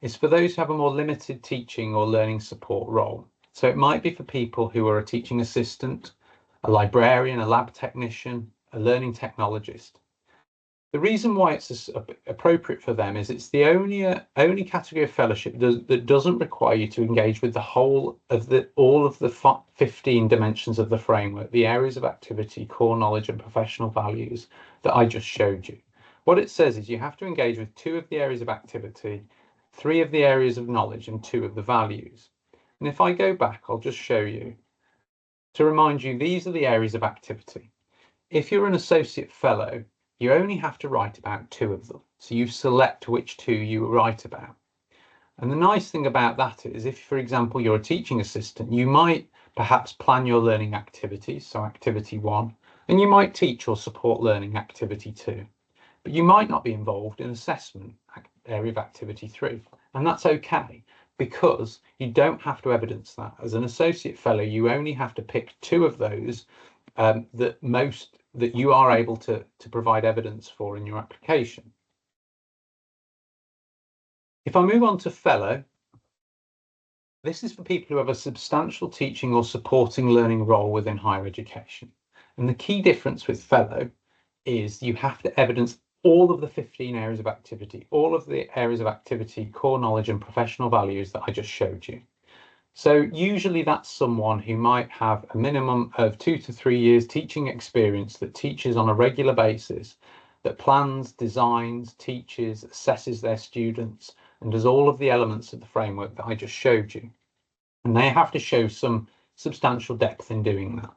Speaker 2: is for those who have a more limited teaching or learning support role. So it might be for people who are a teaching assistant, a librarian, a lab technician, a learning technologist. The reason why it's appropriate for them is it's the only category of fellowship that doesn't require you to engage with the whole of all of the 15 dimensions of the framework, the areas of activity, core knowledge and professional values that I just showed you. What it says is you have to engage with 2 of the areas of activity, 3 of the areas of knowledge and 2 of the values. And if I go back, I'll just show you to remind you, these are the areas of activity. If you're an associate fellow, you only have to write about 2 of them. So you select which 2 you write about. And the nice thing about that is if, for example, you're a teaching assistant, you might perhaps plan your learning activities, so activity 1, and you might teach or support learning activity 2. But you might not be involved in assessment area of activity 3. And that's okay, because you don't have to evidence that. As an associate fellow, you only have to pick 2 of those that you are able to provide evidence for in your application. If I move on to fellow, this is for people who have a substantial teaching or supporting learning role within higher education. And the key difference with fellow is you have to evidence all of the 15 areas of activity, all of the areas of activity, core knowledge and professional values that I just showed you. So usually that's someone who might have a minimum of 2 to 3 years teaching experience, that teaches on a regular basis, that plans, designs, teaches, assesses their students, and does all of the elements of the framework that I just showed you. And they have to show some substantial depth in doing that.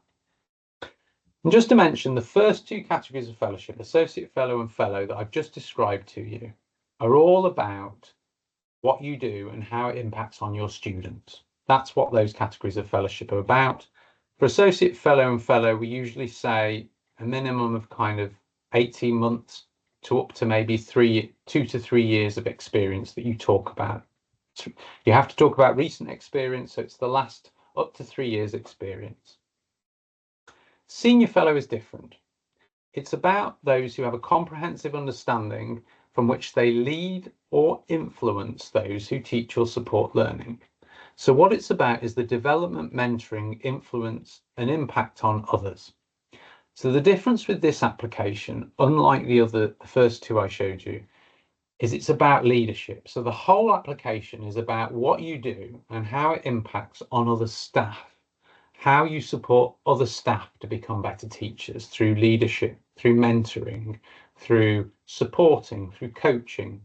Speaker 2: And just to mention, the first 2 categories of fellowship, Associate Fellow and Fellow, that I've just described to you, are all about what you do and how it impacts on your students. That's what those categories of fellowship are about. For Associate Fellow and Fellow, we usually say a minimum of kind of 18 months to up to maybe 2 to 3 years of experience that you talk about. You have to talk about recent experience, so it's the last up to 3 years experience. Senior Fellow is different. It's about those who have a comprehensive understanding from which they lead or influence those who teach or support learning. So what it's about is the development, mentoring, influence and impact on others. So the difference with this application, unlike the first 2 I showed you, is it's about leadership. So the whole application is about what you do and how it impacts on other staff, how you support other staff to become better teachers through leadership, through mentoring, through supporting, through coaching,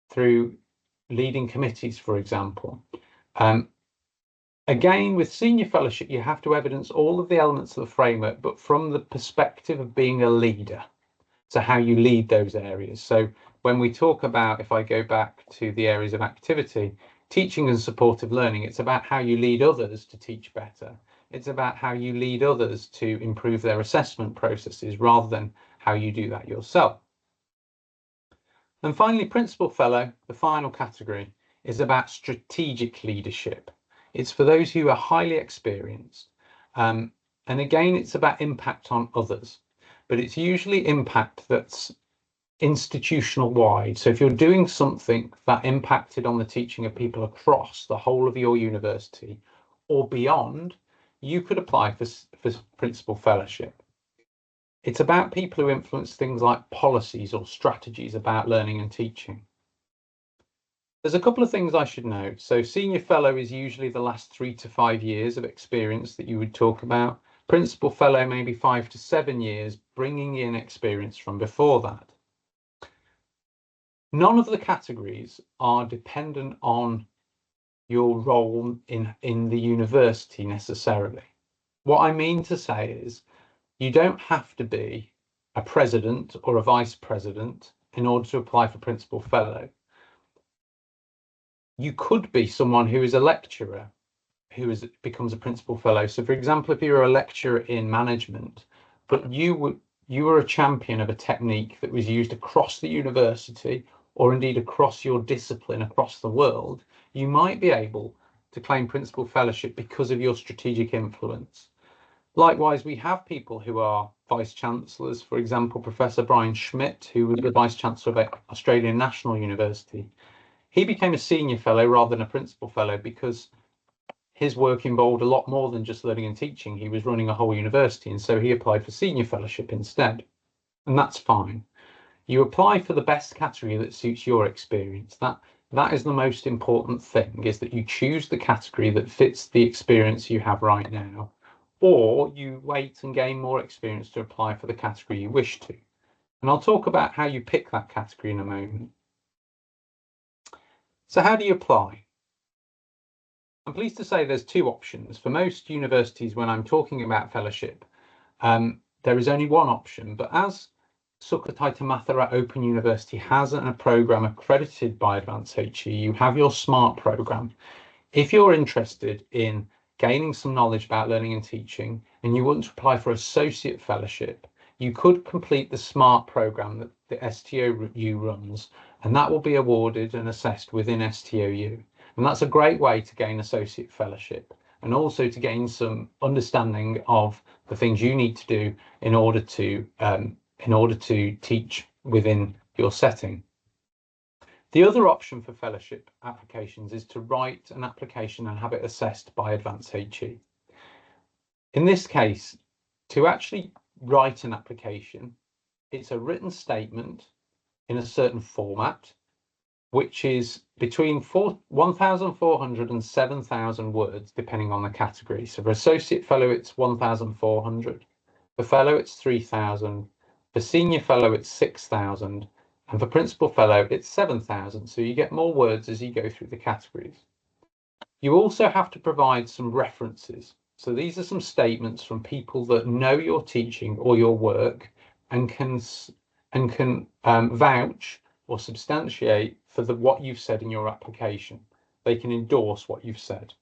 Speaker 2: through leading committees, for example. Again, with senior fellowship, you have to evidence all of the elements of the framework, but from the perspective of being a leader. So how you lead those areas. So when we talk about, if I go back to the areas of activity, teaching and supportive learning, it's about how you lead others to teach better. It's about how you lead others to improve their assessment processes rather than how you do that yourself. And finally, Principal Fellow, the final category, is about strategic leadership. It's for those who are highly experienced. And again, it's about impact on others, but it's usually impact that's institutional wide. So if you're doing something that impacted on the teaching of people across the whole of your university or beyond, you could apply for Principal Fellowship. It's about people who influence things like policies or strategies about learning and teaching. There's a couple of things I should note. So Senior Fellow is usually the last 3 to 5 years of experience that you would talk about. Principal Fellow, maybe 5 to 7 years, bringing in experience from before that. None of the categories are dependent on your role in the university necessarily. What I mean to say is you don't have to be a president or a vice president in order to apply for Principal Fellow. You could be someone who is a lecturer who becomes a Principal Fellow. So for example, if you're a lecturer in management, but you were a champion of a technique that was used across the university or indeed across your discipline across the world, you might be able to claim Principal Fellowship because of your strategic influence. Likewise, we have people who are vice chancellors. For example, Professor Brian Schmidt, who was the vice chancellor of Australian National University. He became a senior fellow rather than a principal fellow because his work involved a lot more than just learning and teaching. He was running a whole university, and so he applied for senior fellowship instead. And that's fine. You apply for the best category that suits your experience. That is the most important thing, is that you choose the category that fits the experience you have right now, or you wait and gain more experience to apply for the category you wish to. And I'll talk about how you pick that category in a moment. So how do you apply? I'm pleased to say there's two options. For most universities, when I'm talking about fellowship, there is only one option, but as Sukhothai Mathura Open University has a program accredited by Advanced HE, you have your SMART program. If you're interested in gaining some knowledge about learning and teaching and you want to apply for associate fellowship, you could complete the SMART program that the STOU runs, and that will be awarded and assessed within STOU. And that's a great way to gain associate fellowship and also to gain some understanding of the things you need to do in order to teach within your setting. The other option for fellowship applications is to write an application and have it assessed by Advanced HE. In this case, to actually write an application, it's a written statement in a certain format, which is between 1,400 and 7,000 words, depending on the category. So for associate fellow, it's 1,400. For fellow, it's 3,000. For senior fellow, it's 6,000. And for principal fellow, it's 7,000. So you get more words as you go through the categories. You also have to provide some references. So these are some statements from people that know your teaching or your work and can vouch or substantiate for what you've said in your application. They can endorse what you've said.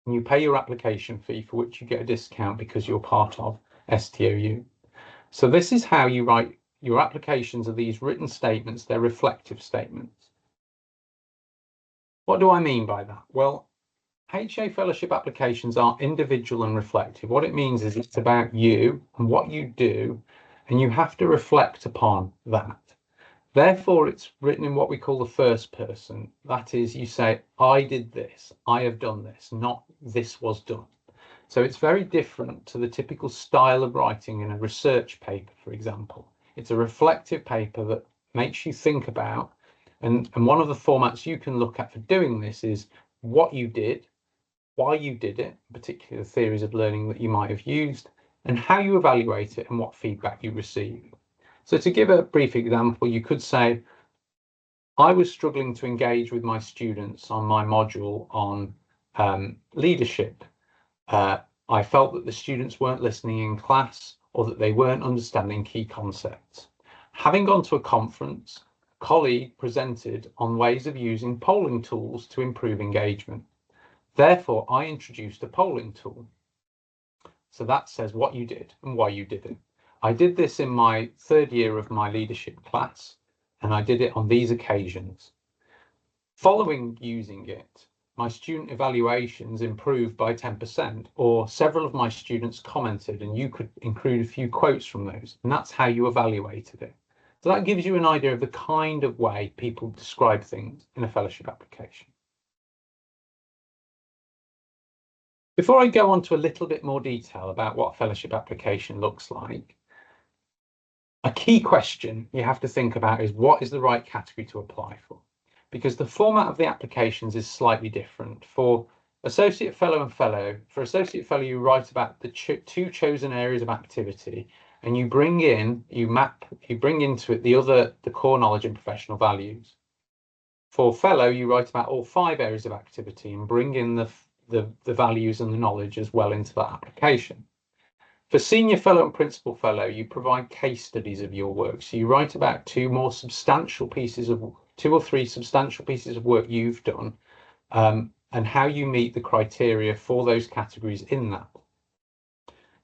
Speaker 2: And you pay your application fee, for which you get a discount because you're part of STOU. So this is how you write your applications. Are these written statements? They're reflective statements. What do I mean by that? Well, HA fellowship applications are individual and reflective. What it means is it's about you and what you do, and you have to reflect upon that. Therefore, it's written in what we call the first person. That is, you say, I did this, I have done this, not this was done. So it's very different to the typical style of writing in a research paper, for example. It's a reflective paper that makes you think about, and one of the formats you can look at for doing this is what you did, why you did it, particularly the theories of learning that you might have used, and how you evaluate it and what feedback you receive. So to give a brief example, you could say, I was struggling to engage with my students on my module on leadership. I felt that the students weren't listening in class or that they weren't understanding key concepts. Having gone to a conference, a colleague presented on ways of using polling tools to improve engagement. Therefore, I introduced a polling tool. So that says what you did and why you did it. I did this in my third year of my leadership class, and I did it on these occasions. Following using it, my student evaluations improved by 10%, or several of my students commented, and you could include a few quotes from those, and that's how you evaluated it. So that gives you an idea of the kind of way people describe things in a fellowship application. Before I go on to a little bit more detail about what a fellowship application looks like, a key question you have to think about is what is the right category to apply for? Because the format of the applications is slightly different. For associate fellow and fellow, for associate fellow, you write about the two chosen areas of activity, and you bring into it the core knowledge and professional values. For fellow, you write about all 5 areas of activity and bring in the values and the knowledge as well into that application. For senior fellow and principal fellow, you provide case studies of your work. So you write about 2 or 3 substantial pieces of work you've done, and how you meet the criteria for those categories in that.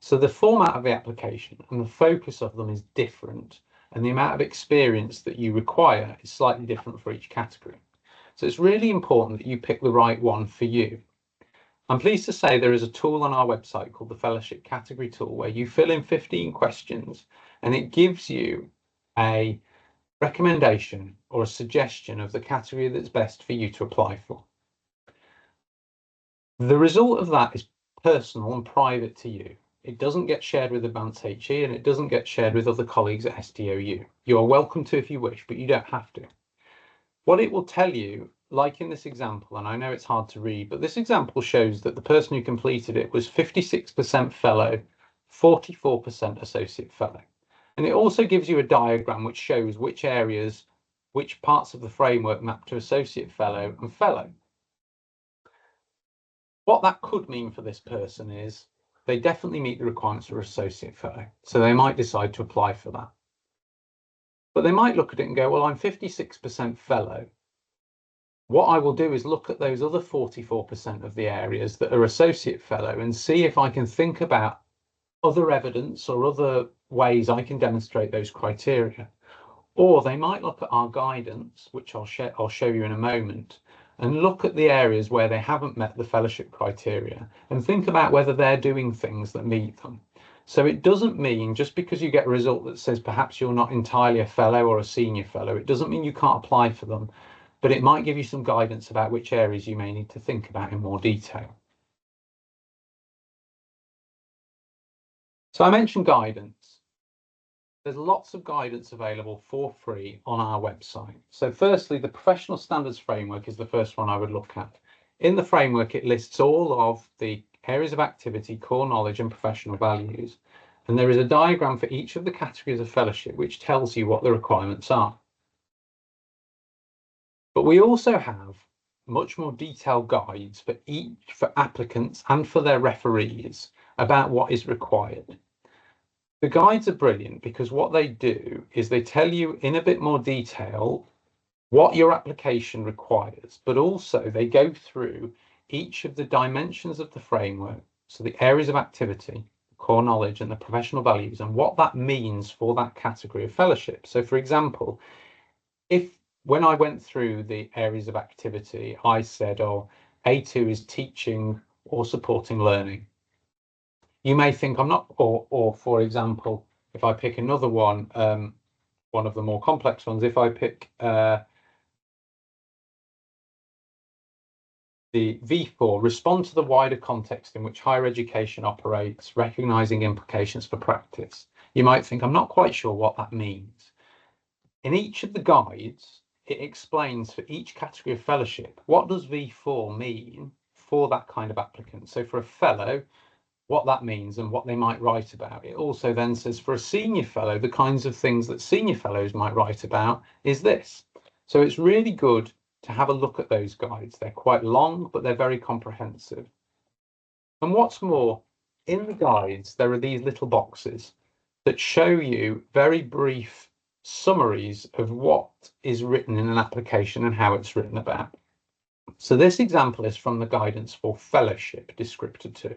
Speaker 2: So the format of the application and the focus of them is different, and the amount of experience that you require is slightly different for each category. So it's really important that you pick the right one for you. I'm pleased to say there is a tool on our website called the Fellowship Category Tool where you fill in 15 questions and it gives you a recommendation or a suggestion of the category that's best for you to apply for. The result of that is personal and private to you. It doesn't get shared with Advanced HE and it doesn't get shared with other colleagues at STOU. You are welcome to if you wish, but you don't have to. What it will tell you, like in this example, and I know it's hard to read, but this example shows that the person who completed it was 56% fellow, 44% associate fellow. And it also gives you a diagram which shows which areas, which parts of the framework map to associate fellow and fellow. What that could mean for this person is they definitely meet the requirements for associate fellow, so they might decide to apply for that. But they might look at it and go, well, I'm 56% fellow. What I will do is look at those other 44% of the areas that are associate fellow and see if I can think about other evidence or other ways I can demonstrate those criteria. Or they might look at our guidance, which I'll show you in a moment, and look at the areas where they haven't met the fellowship criteria and think about whether they're doing things that meet them. So it doesn't mean just because you get a result that says perhaps you're not entirely a fellow or a senior fellow, it doesn't mean you can't apply for them, but it might give you some guidance about which areas you may need to think about in more detail. So I mentioned guidance. There's lots of guidance available for free on our website. So firstly, the professional standards framework is the first one I would look at. In the framework, it lists all of the areas of activity, core knowledge and professional values. And there is a diagram for each of the categories of fellowship, which tells you what the requirements are. But we also have much more detailed guides for applicants and for their referees about what is required. The guides are brilliant because what they do is they tell you in a bit more detail what your application requires, but also they go through each of the dimensions of the framework, so the areas of activity, core knowledge and the professional values, and what that means for that category of fellowship. So for example, when I went through the areas of activity, I said, oh, A2 is teaching or supporting learning. You may think I'm not, or for example, if I pick another one, one of the more complex ones, if I pick the V4, respond to the wider context in which higher education operates, recognizing implications for practice. You might think I'm not quite sure what that means. In each of the guides, it explains for each category of fellowship, what does V4 mean for that kind of applicant? So for a fellow, what that means and what they might write about. It also then says for a senior fellow, the kinds of things that senior fellows might write about is this. So it's really good to have a look at those guides. They're quite long, but they're very comprehensive. And what's more, in the guides, there are these little boxes that show you very brief summaries of what is written in an application and how it's written about. So this example is from the guidance for fellowship descriptor 2.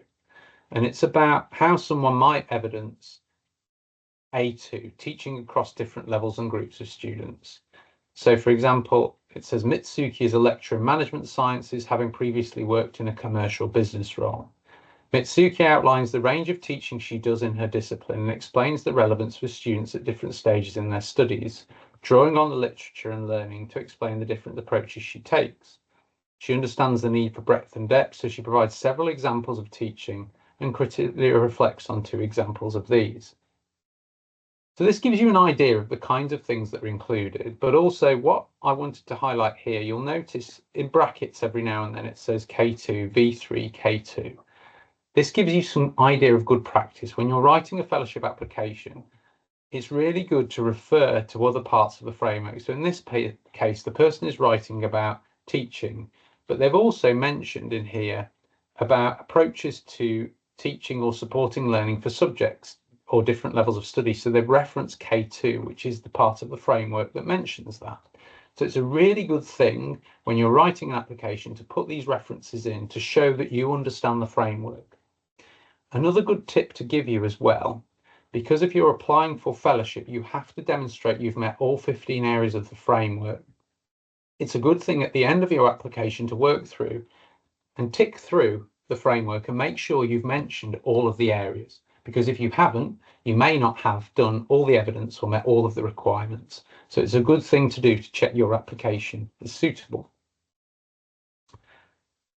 Speaker 2: And it's about how someone might evidence A2, teaching across different levels and groups of students. So for example, it says Mitsuki is a lecturer in management sciences, having previously worked in a commercial business role. Mitsuki outlines the range of teaching she does in her discipline and explains the relevance for students at different stages in their studies, drawing on the literature and learning to explain the different approaches she takes. She understands the need for breadth and depth, so she provides several examples of teaching and critically reflects on 2 examples of these. So this gives you an idea of the kinds of things that are included, but also what I wanted to highlight here, you'll notice in brackets every now and then it says K2, V3, K2. This gives you some idea of good practice. When you're writing a fellowship application, it's really good to refer to other parts of the framework. So in this case, the person is writing about teaching, but they've also mentioned in here about approaches to teaching or supporting learning for subjects or different levels of study. So they've referenced K2, which is the part of the framework that mentions that. So it's a really good thing when you're writing an application to put these references in to show that you understand the framework. Another good tip to give you as well, because if you're applying for fellowship, you have to demonstrate you've met all 15 areas of the framework. It's a good thing at the end of your application to work through and tick through the framework and make sure you've mentioned all of the areas, because if you haven't, you may not have done all the evidence or met all of the requirements. So it's a good thing to do to check your application is suitable.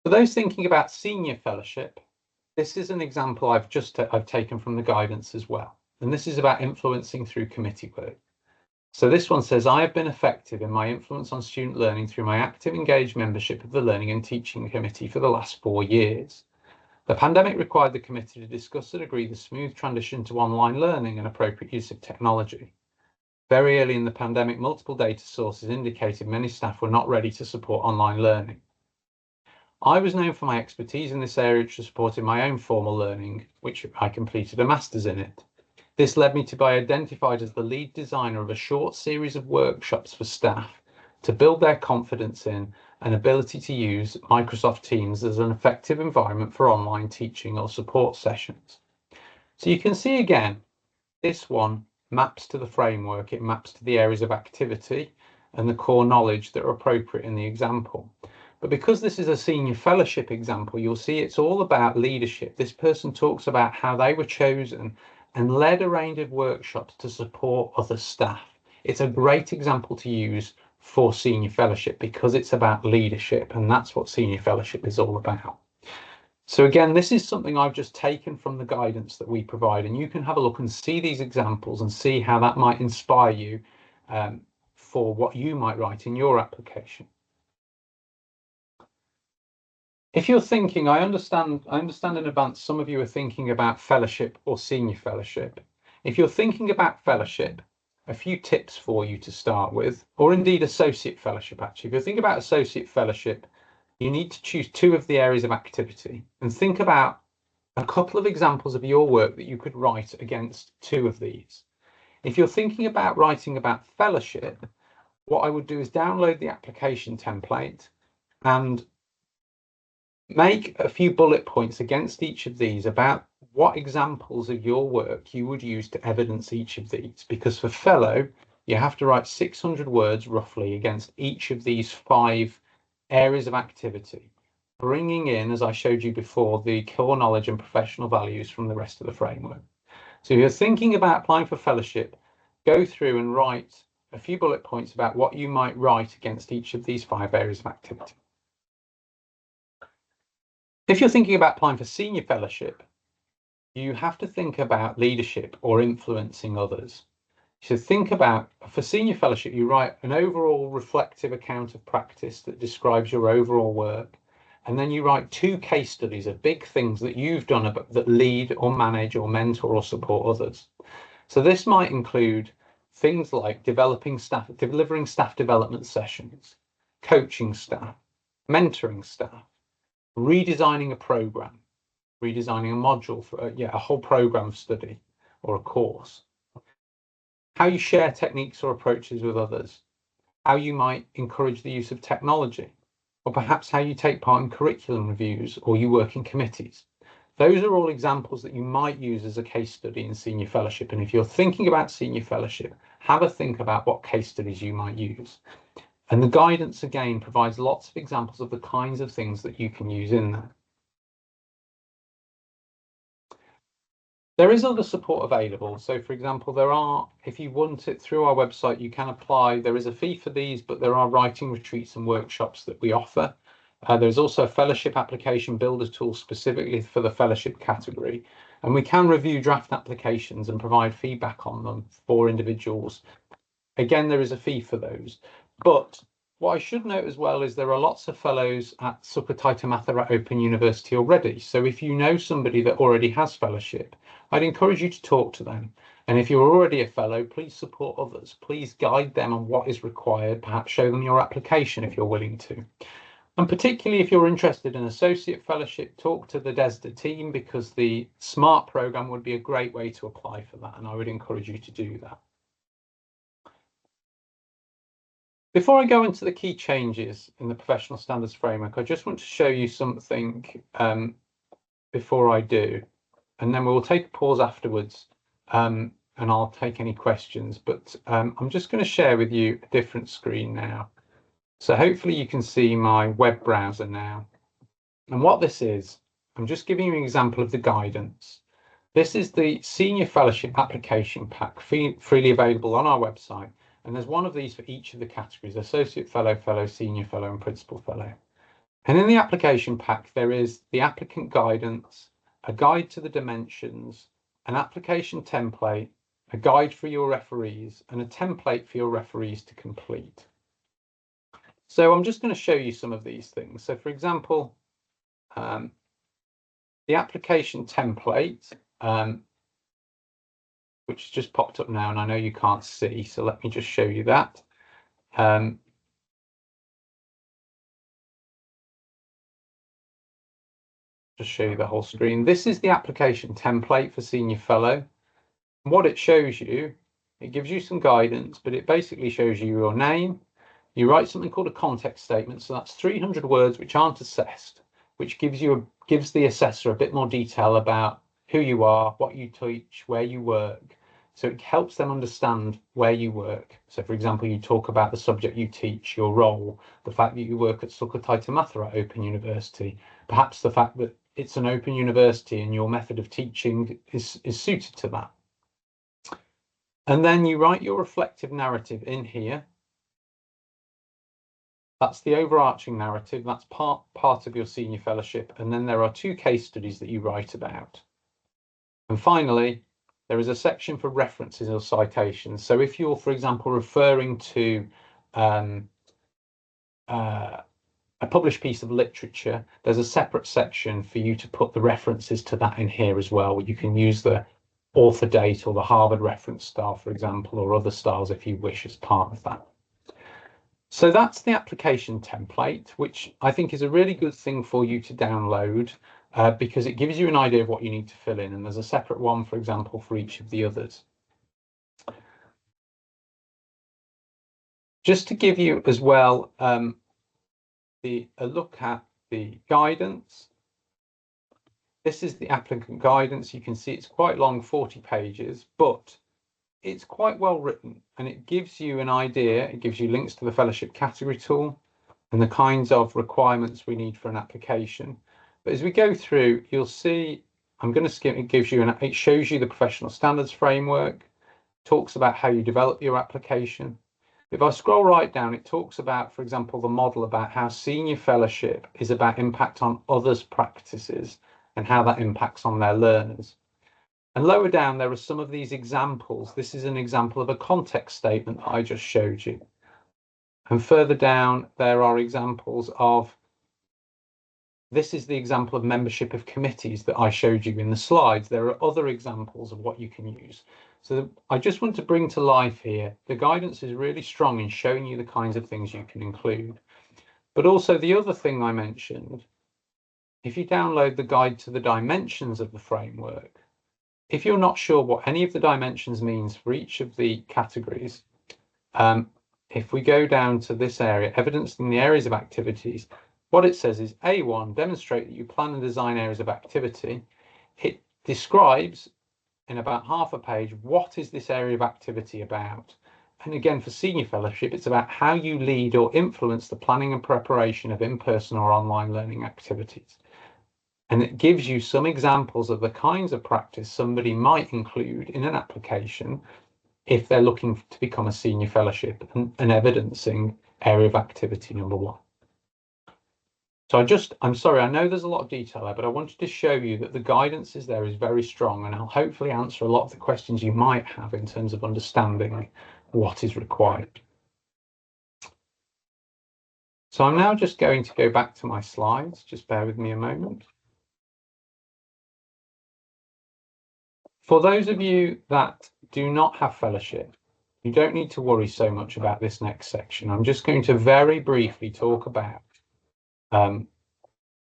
Speaker 2: For those thinking about senior fellowship, this is an example I've taken from the guidance as well. And this is about influencing through committee work. So this one says, I have been effective in my influence on student learning through my active engaged membership of the Learning and Teaching Committee for the last 4 years. The pandemic required the committee to discuss and agree the smooth transition to online learning and appropriate use of technology. Very early in the pandemic, multiple data sources indicated many staff were not ready to support online learning. I was known for my expertise in this area, which supported my own formal learning, which I completed a master's in it. This led me to be identified as the lead designer of a short series of workshops for staff to build their confidence in and ability to use Microsoft Teams as an effective environment for online teaching or support sessions. So you can see again, this one maps to the framework, it maps to the areas of activity and the core knowledge that are appropriate in the example. But because this is a senior fellowship example, you'll see it's all about leadership. This person talks about how they were chosen and led a range of workshops to support other staff. It's a great example to use for senior fellowship because it's about leadership, and that's what senior fellowship is all about. So again, this is something I've just taken from the guidance that we provide, and you can have a look and see these examples and see how that might inspire you for what you might write in your application. If you're thinking, I understand in advance, some of you are thinking about fellowship or senior fellowship. If you're thinking about fellowship, a few tips for you to start with, or indeed associate fellowship actually. If you think about associate fellowship, you need to choose 2 of the areas of activity and think about a couple of examples of your work that you could write against 2 of these. If you're thinking about writing about fellowship, what I would do is download the application template and make a few bullet points against each of these about what examples of your work you would use to evidence each of these. Because for fellow, you have to write 600 words roughly against each of these 5 areas of activity, bringing in, as I showed you before, the core knowledge and professional values from the rest of the framework. So if you're thinking about applying for fellowship, go through and write a few bullet points about what you might write against each of these 5 areas of activity. If you're thinking about applying for senior fellowship, you have to think about leadership or influencing others. So think about, for senior fellowship, you write an overall reflective account of practice that describes your overall work. And then you write 2 case studies of big things that you've done that lead or manage or mentor or support others. So this might include things like delivering staff development sessions, coaching staff, mentoring staff, redesigning a program, redesigning a module for a whole program of study or a course, how you share techniques or approaches with others, how you might encourage the use of technology, or perhaps how you take part in curriculum reviews or you work in committees. Those are all examples that you might use as a case study in senior fellowship. And if you're thinking about senior fellowship, have a think about what case studies you might use. And the guidance again provides lots of examples of the kinds of things that you can use in there. There is other support available. So for example, if you want it through our website, you can apply. There is a fee for these, but there are writing retreats and workshops that we offer. There's also a fellowship application builder tool specifically for the fellowship category. And we can review draft applications and provide feedback on them for individuals. Again, there is a fee for those. But what I should note as well is there are lots of fellows at Sukhothai Mathura Open University already. So if you know somebody that already has fellowship, I'd encourage you to talk to them. And if you're already a fellow, please support others. Please guide them on what is required. Perhaps show them your application if you're willing to. And particularly if you're interested in associate fellowship, talk to the DESDA team because the SMART program would be a great way to apply for that. And I would encourage you to do that. Before I go into the key changes in the professional standards framework, I just want to show you something before I do, and then we'll take a pause afterwards and I'll take any questions. But I'm just going to share with you a different screen now. So hopefully you can see my web browser now. And what this is I'm just giving you an example of the guidance. This is the Senior Fellowship Application Pack, freely available on our website. And there's one of these for each of the categories: Associate Fellow, Fellow, Senior Fellow, and Principal Fellow. And in the application pack, there is the applicant guidance, a guide to the dimensions, an application template, a guide for your referees, and a template for your referees to complete. So I'm just going to show you some of these things. So for example, the application template, which just popped up now, and I know you can't see, so let me just show you that. Just show you the whole screen. This is the application template for Senior Fellow. And what it shows you, it gives you some guidance, but it basically shows you your name. You write something called a context statement, so that's 300 words which aren't assessed, which gives the assessor a bit more detail about who you are, what you teach, where you work. So it helps them understand where you work. So for example, you talk about the subject you teach, your role, the fact that you work at Sukhothai Mathura Open University, perhaps the fact that it's an open university and your method of teaching is suited to that. And then you write your reflective narrative in here. That's the overarching narrative. That's part of your senior fellowship. And then there are 2 case studies that you write about. And finally, there is a section for references or citations. So if you're, for example, referring to a published piece of literature, there's a separate section for you to put the references to that in here as well. You can use the author date or the Harvard reference style, for example, or other styles if you wish as part of that. So that's the application template, which I think is a really good thing for you to download because it gives you an idea of what you need to fill in. And there's a separate one, for example, for each of the others. Just to give you as well a look at the guidance. This is the applicant guidance. You can see it's quite long, 40 pages, but it's quite well written and it gives you an idea. It gives you links to the fellowship category tool and the kinds of requirements we need for an application. But as we go through, you'll see, I'm going to skip, it shows you the professional standards framework, talks about how you develop your application. If I scroll right down, it talks about, for example, the model about how senior fellowship is about impact on others' practices and how that impacts on their learners. And lower down, there are some of these examples. This is an example of a context statement that I just showed you. And further down, there are examples of, this is the example of membership of committees that I showed you in the slides. There are other examples of what you can use. So I just want to bring to life here, the guidance is really strong in showing you the kinds of things you can include. But also the other thing I mentioned, if you download the guide to the dimensions of the framework, if you're not sure what any of the dimensions means for each of the categories, if we go down to this area, evidence in the areas of activities, what it says is A1, demonstrate that you plan and design areas of activity. It describes in about half a page, what is this area of activity about? And again, for senior fellowship, it's about how you lead or influence the planning and preparation of in-person or online learning activities. And it gives you some examples of the kinds of practice somebody might include in an application if they're looking to become a senior fellowship and evidencing area of activity number 1. So I'm sorry, I know there's a lot of detail there, but I wanted to show you that the guidance is very strong, and I'll hopefully answer a lot of the questions you might have in terms of understanding what is required. So I'm now just going to go back to my slides. Just bear with me a moment. For those of you that do not have fellowship, you don't need to worry so much about this next section. I'm just going to very briefly talk about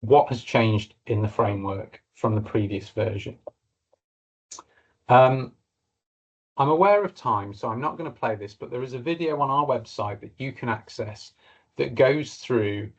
Speaker 2: what has changed in the framework from the previous version. I'm aware of time, so I'm not going to play this, but there is a video on our website that you can access that goes through,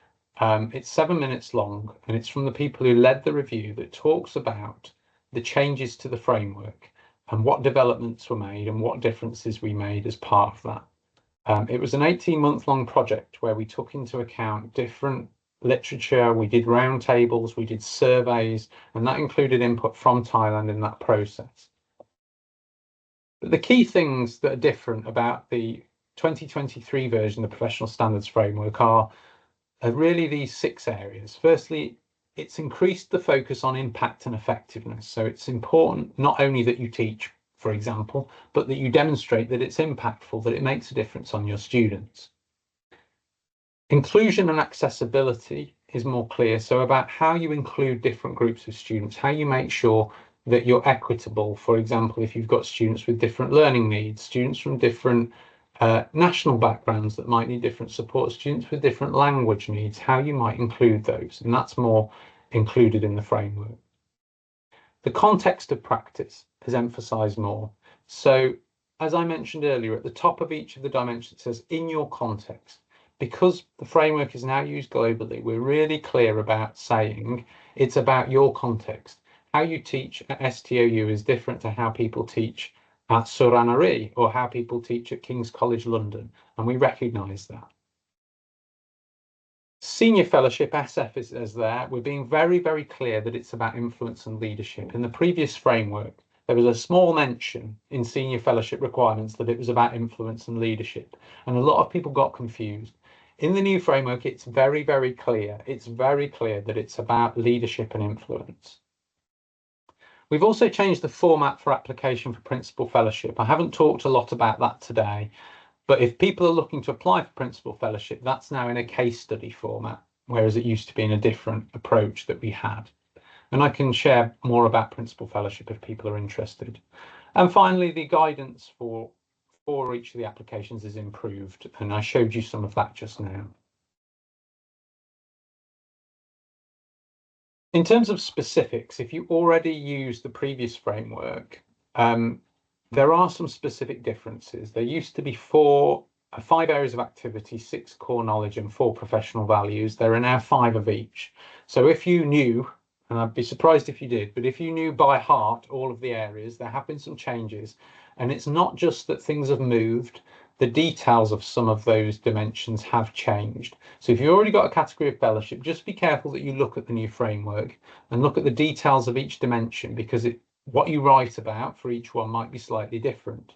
Speaker 2: it's 7 minutes long, and it's from the people who led the review, that talks about the changes to the framework and what developments were made and what differences we made as part of that. It was an 18-month long project where we took into account different literature, we did roundtables, we did surveys, and that included input from Thailand in that process. But the key things that are different about the 2023 version of the Professional Standards Framework are really these 6 areas. Firstly, it's increased the focus on impact and effectiveness. So it's important not only that you teach, for example, but that you demonstrate that it's impactful, that it makes a difference on your students. Inclusion and accessibility is more clear. So about how you include different groups of students, how you make sure that you're equitable. For example, if you've got students with different learning needs, students from different national backgrounds that might need different support, students with different language needs, how you might include those, and that's more included in the framework. The context of practice is emphasised more. So, as I mentioned earlier, at the top of each of the dimensions it says in your context. Because the framework is now used globally, we're really clear about saying it's about your context. How you teach at STOU is different to how people teach at Suranari or how people teach at King's College London, and we recognise that. Senior Fellowship, SF is there. We're being very, very clear that it's about influence and leadership. In the previous framework, there was a small mention in Senior Fellowship requirements that it was about influence and leadership, and a lot of people got confused. In the new framework, it's very, very clear. It's very clear that it's about leadership and influence. We've also changed the format for application for Principal Fellowship. I haven't talked a lot about that today, but if people are looking to apply for Principal Fellowship, that's now in a case study format, whereas it used to be in a different approach that we had. And I can share more about Principal Fellowship if people are interested. And finally, the guidance for each of the applications is improved, and I showed you some of that just now. In terms of specifics, if you already use the previous framework, there are some specific differences. There used to be 5 areas of activity, 6 core knowledge and 4 professional values. There are now 5 of each. So if you knew, and I'd be surprised if you did, but if you knew by heart all of the areas, there have been some changes. And it's not just that things have moved, the details of some of those dimensions have changed. So if you've already got a category of fellowship, just be careful that you look at the new framework and look at the details of each dimension, because what you write about for each one might be slightly different.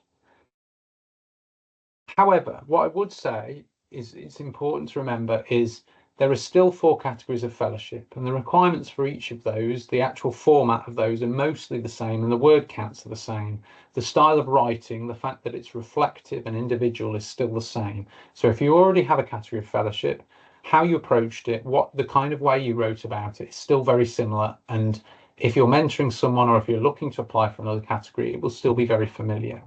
Speaker 2: However, what I would say is it's important to remember is there are still 4 categories of fellowship, and the requirements for each of those, the actual format of those, are mostly the same, and the word counts are the same. The style of writing, the fact that it's reflective and individual, is still the same. So if you already have a category of fellowship, how you approached it, what the kind of way you wrote about it is still very similar. And if you're mentoring someone or if you're looking to apply for another category, it will still be very familiar.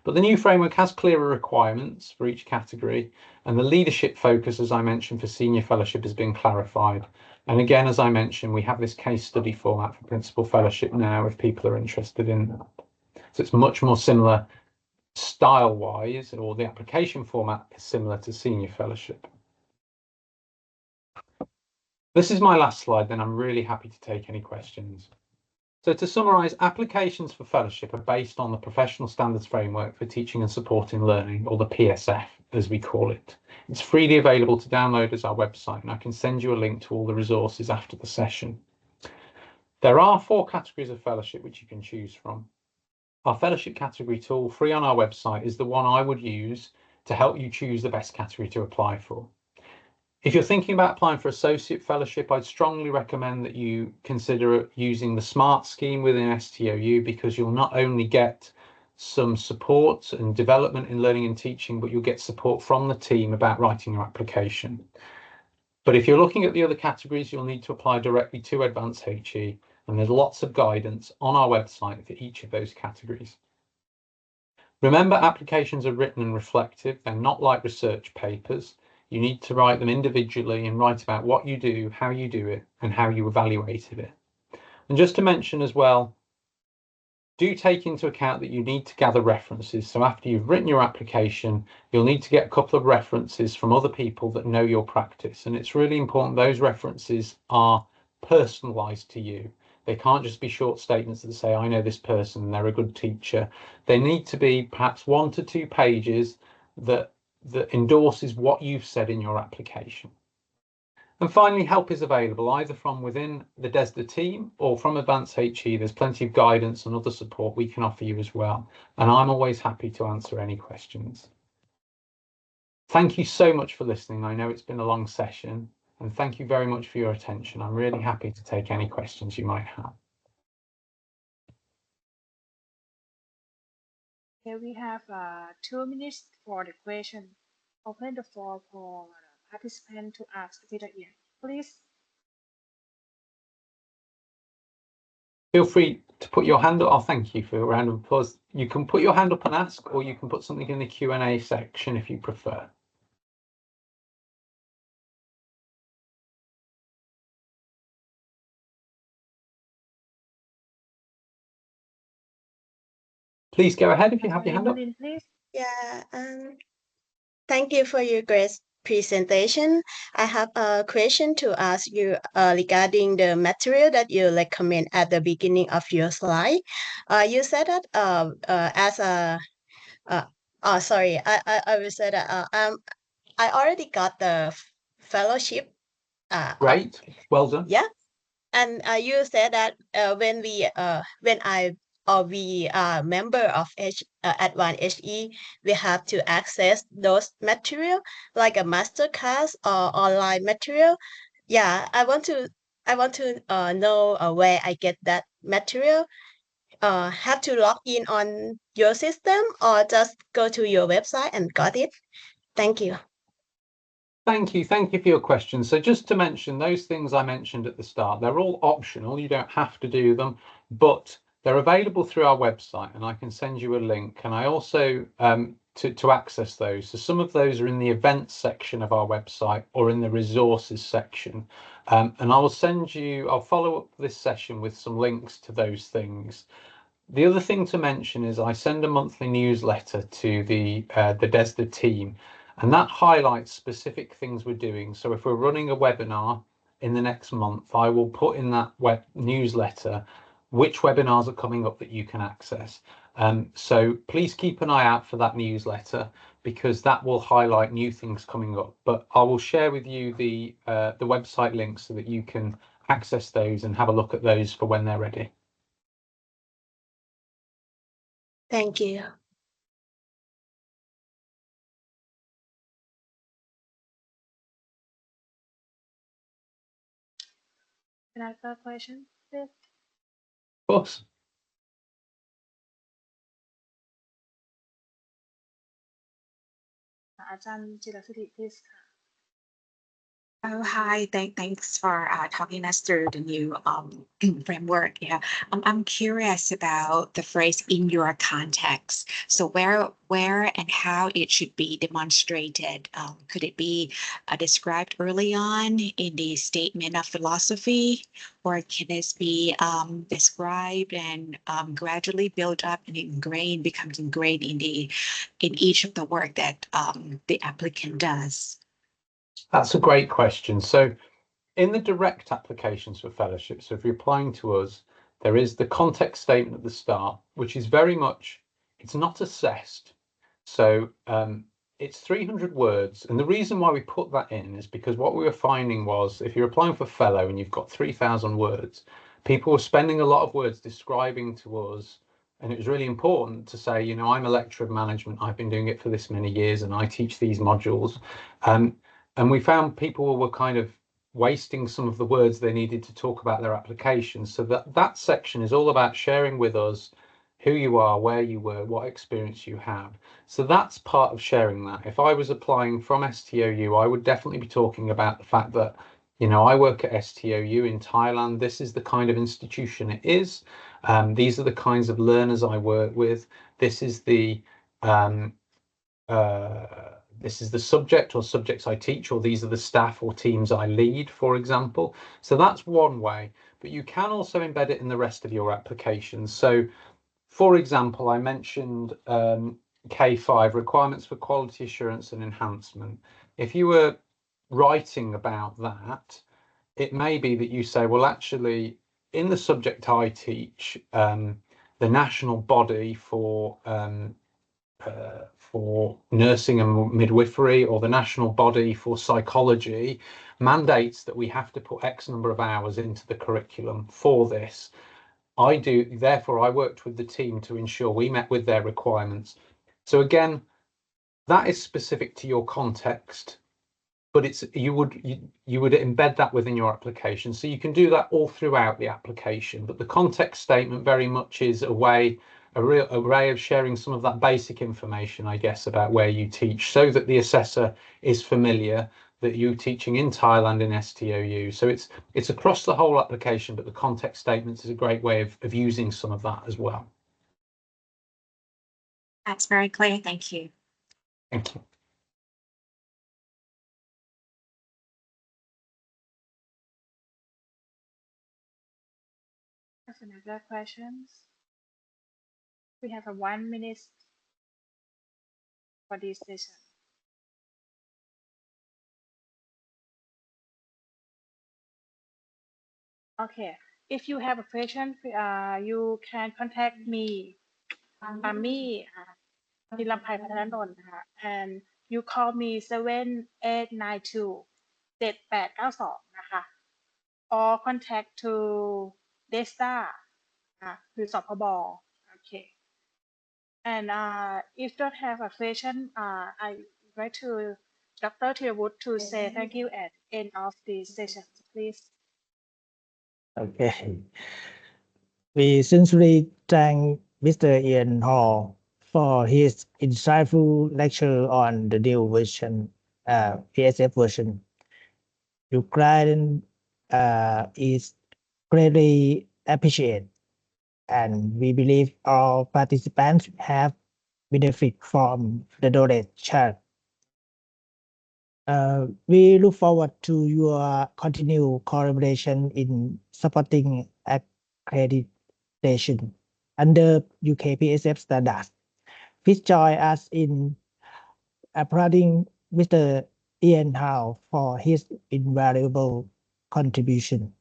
Speaker 2: But the new framework has clearer requirements for each category, and the leadership focus, as I mentioned, for senior fellowship has been clarified. And again, as I mentioned, we have this case study format for Principal Fellowship now if people are interested in that. So it's much more similar style-wise, or the application format is similar to Senior Fellowship. This is my last slide, then I'm really happy to take any questions. So to summarise, applications for fellowship are based on the Professional Standards Framework for Teaching and Supporting Learning, or the PSF, as we call it. It's freely available to download as our website, and I can send you a link to all the resources after the session. There are 4 categories of fellowship which you can choose from. Our fellowship category tool, free on our website, is the one I would use to help you choose the best category to apply for. If you're thinking about applying for associate fellowship, I'd strongly recommend that you consider using the SMART scheme within STOU, because you'll not only get some support and development in learning and teaching, but you'll get support from the team about writing your application. But if you're looking at the other categories, you'll need to apply directly to Advanced HE, and there's lots of guidance on our website for each of those categories. Remember, applications are written and reflective. They're not like research papers. You need to write them individually and write about what you do, how you do it, and how you evaluated it. And just to mention as well, do take into account that you need to gather references. So after you've written your application, you'll need to get a couple of references from other people that know your practice. And it's really important those references are personalised to you. They can't just be short statements that say, I know this person, they're a good teacher. They need to be perhaps 1 to 2 pages that endorses what you've said in your application. And finally, help is available either from within the DESDA team or from Advanced HE. There's plenty of guidance and other support we can offer you as well. And I'm always happy to answer any questions. Thank you so much for listening. I know it's been a long session, and thank you very much for your attention. I'm really happy to take any questions you might have.
Speaker 1: Okay, we have 2 minutes for the question. Open the floor for participant to ask Peter Ian. Please.
Speaker 2: Feel free to put your hand up. Oh, thank you for a round of applause. You can put your hand up and ask, or you can put something in the Q&A section if you prefer. Please go ahead if you have your hand up.
Speaker 1: Please.
Speaker 5: Yeah, thank you for your great presentation. I have a question to ask you regarding the material that you recommend at the beginning of your slide. You said that as a oh sorry, I will say that I already got the fellowship.
Speaker 2: Great, well done.
Speaker 5: Yeah, and you said that when we are member of Advanced HE, we have to access those material like a masterclass or online material. Yeah, I want to know where I get that material. Have to log in on your system or just go to your website and got it. Thank you.
Speaker 2: Thank you for your question. So just to mention those things I mentioned at the start, they're all optional. You don't have to do them, but they're available through our website, and I can send you a link. And I also to access those. So some of those are in the events section of our website or in the resources section. And I'll follow up this session with some links to those things. The other thing to mention is I send a monthly newsletter to the DESDA team, and that highlights specific things we're doing. So if we're running a webinar in the next month, I will put in that newsletter which webinars are coming up that you can access. So please keep an eye out for that newsletter, because that will highlight new things coming up. But I will share with you the website links so that you can access those and have a look at those for when they're ready.
Speaker 5: Thank you.
Speaker 1: Another question, please.
Speaker 2: Of course.
Speaker 1: อาจารย์จิรสิริ please ค่ะ
Speaker 6: Oh, hi. Thanks for talking us through the new framework. Yeah, I'm curious about the phrase "in your context." So where and how it should be demonstrated? Could it be described early on in the statement of philosophy, or can this be described and gradually built up and becomes ingrained in each of the work that the applicant does?
Speaker 2: That's a great question. So in the direct applications for fellowship, so if you're applying to us, there is the context statement at the start, which is very much, it's not assessed. So it's 300 words. And the reason why we put that in is because what we were finding was if you're applying for fellow and you've got 3,000 words, people were spending a lot of words describing to us. And it was really important to say, you know, I'm a lecturer of management. I've been doing it for this many years and I teach these modules. And we found people were kind of wasting some of the words they needed to talk about their applications. So that section is all about sharing with us who you are, where you were, what experience you have. So that's part of sharing that. If I was applying from STOU, I would definitely be talking about the fact that, you know, I work at STOU in Thailand. This is the kind of institution it is. These are the kinds of learners I work with. This is the subject or subjects I teach, or these are the staff or teams I lead, for example. So that's one way, but you can also embed it in the rest of your applications. So for example, I mentioned K5, requirements for quality assurance and enhancement. If you were writing about that, it may be that you say, well, actually, in the subject I teach, the national body for for nursing and midwifery, or the national body for psychology mandates that we have to put X number of hours into the curriculum for this. Therefore, I worked with the team to ensure we met with their requirements. So again, that is specific to your context, but you would embed that within your application. So you can do that all throughout the application, but the context statement very much is a way of sharing some of that basic information, I guess, about where you teach, so that the assessor is familiar that you're teaching in Thailand in STOU. So it's across the whole application, but the context statements is a great way of using some of that as well.
Speaker 6: That's very clear. Thank you.
Speaker 2: Thank you.
Speaker 1: That's another questions. We have a 1 minute for this session. Okay, if you have a question, you can contact me, me, Nilampai Pathananont, and you call me 7892-7892 นะคะ or contact to DESTA คือสพบ okay. And if don't have a question, I invite to Dr. Thirawood to say thank you at end of the session, please.
Speaker 4: Okay. We sincerely thank Mr. Ian Hall for his insightful lecture on the new version, PSF version. Your guidance is greatly appreciated, and we believe all participants have benefit from the knowledge shared. We look forward to your continued collaboration in supporting accreditation under UK PSF standards. Please join us in applauding Mr. Ian Howe for his invaluable contribution.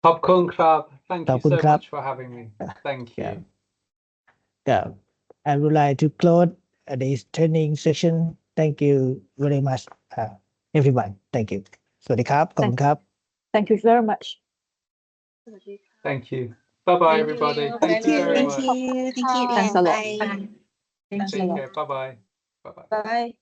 Speaker 2: Top Kung Club, thank you so
Speaker 4: Krab.
Speaker 2: much for having me. Thank you.
Speaker 4: Yeah. I would like to close this training session. Thank you very much, everyone. Thank you. สวัสดีครับ ขอบคุณครับ
Speaker 3: Thank you very much.
Speaker 2: Thank you. Bye-bye,
Speaker 1: Thank
Speaker 2: everybody.
Speaker 1: you.
Speaker 2: Thank you very
Speaker 6: Thank
Speaker 2: much.
Speaker 6: you. Thank you.
Speaker 3: Thanks a lot.
Speaker 6: Bye.
Speaker 3: Thanks a
Speaker 2: Take
Speaker 3: lot.
Speaker 2: care. Bye-bye. Bye-bye.
Speaker 3: Bye.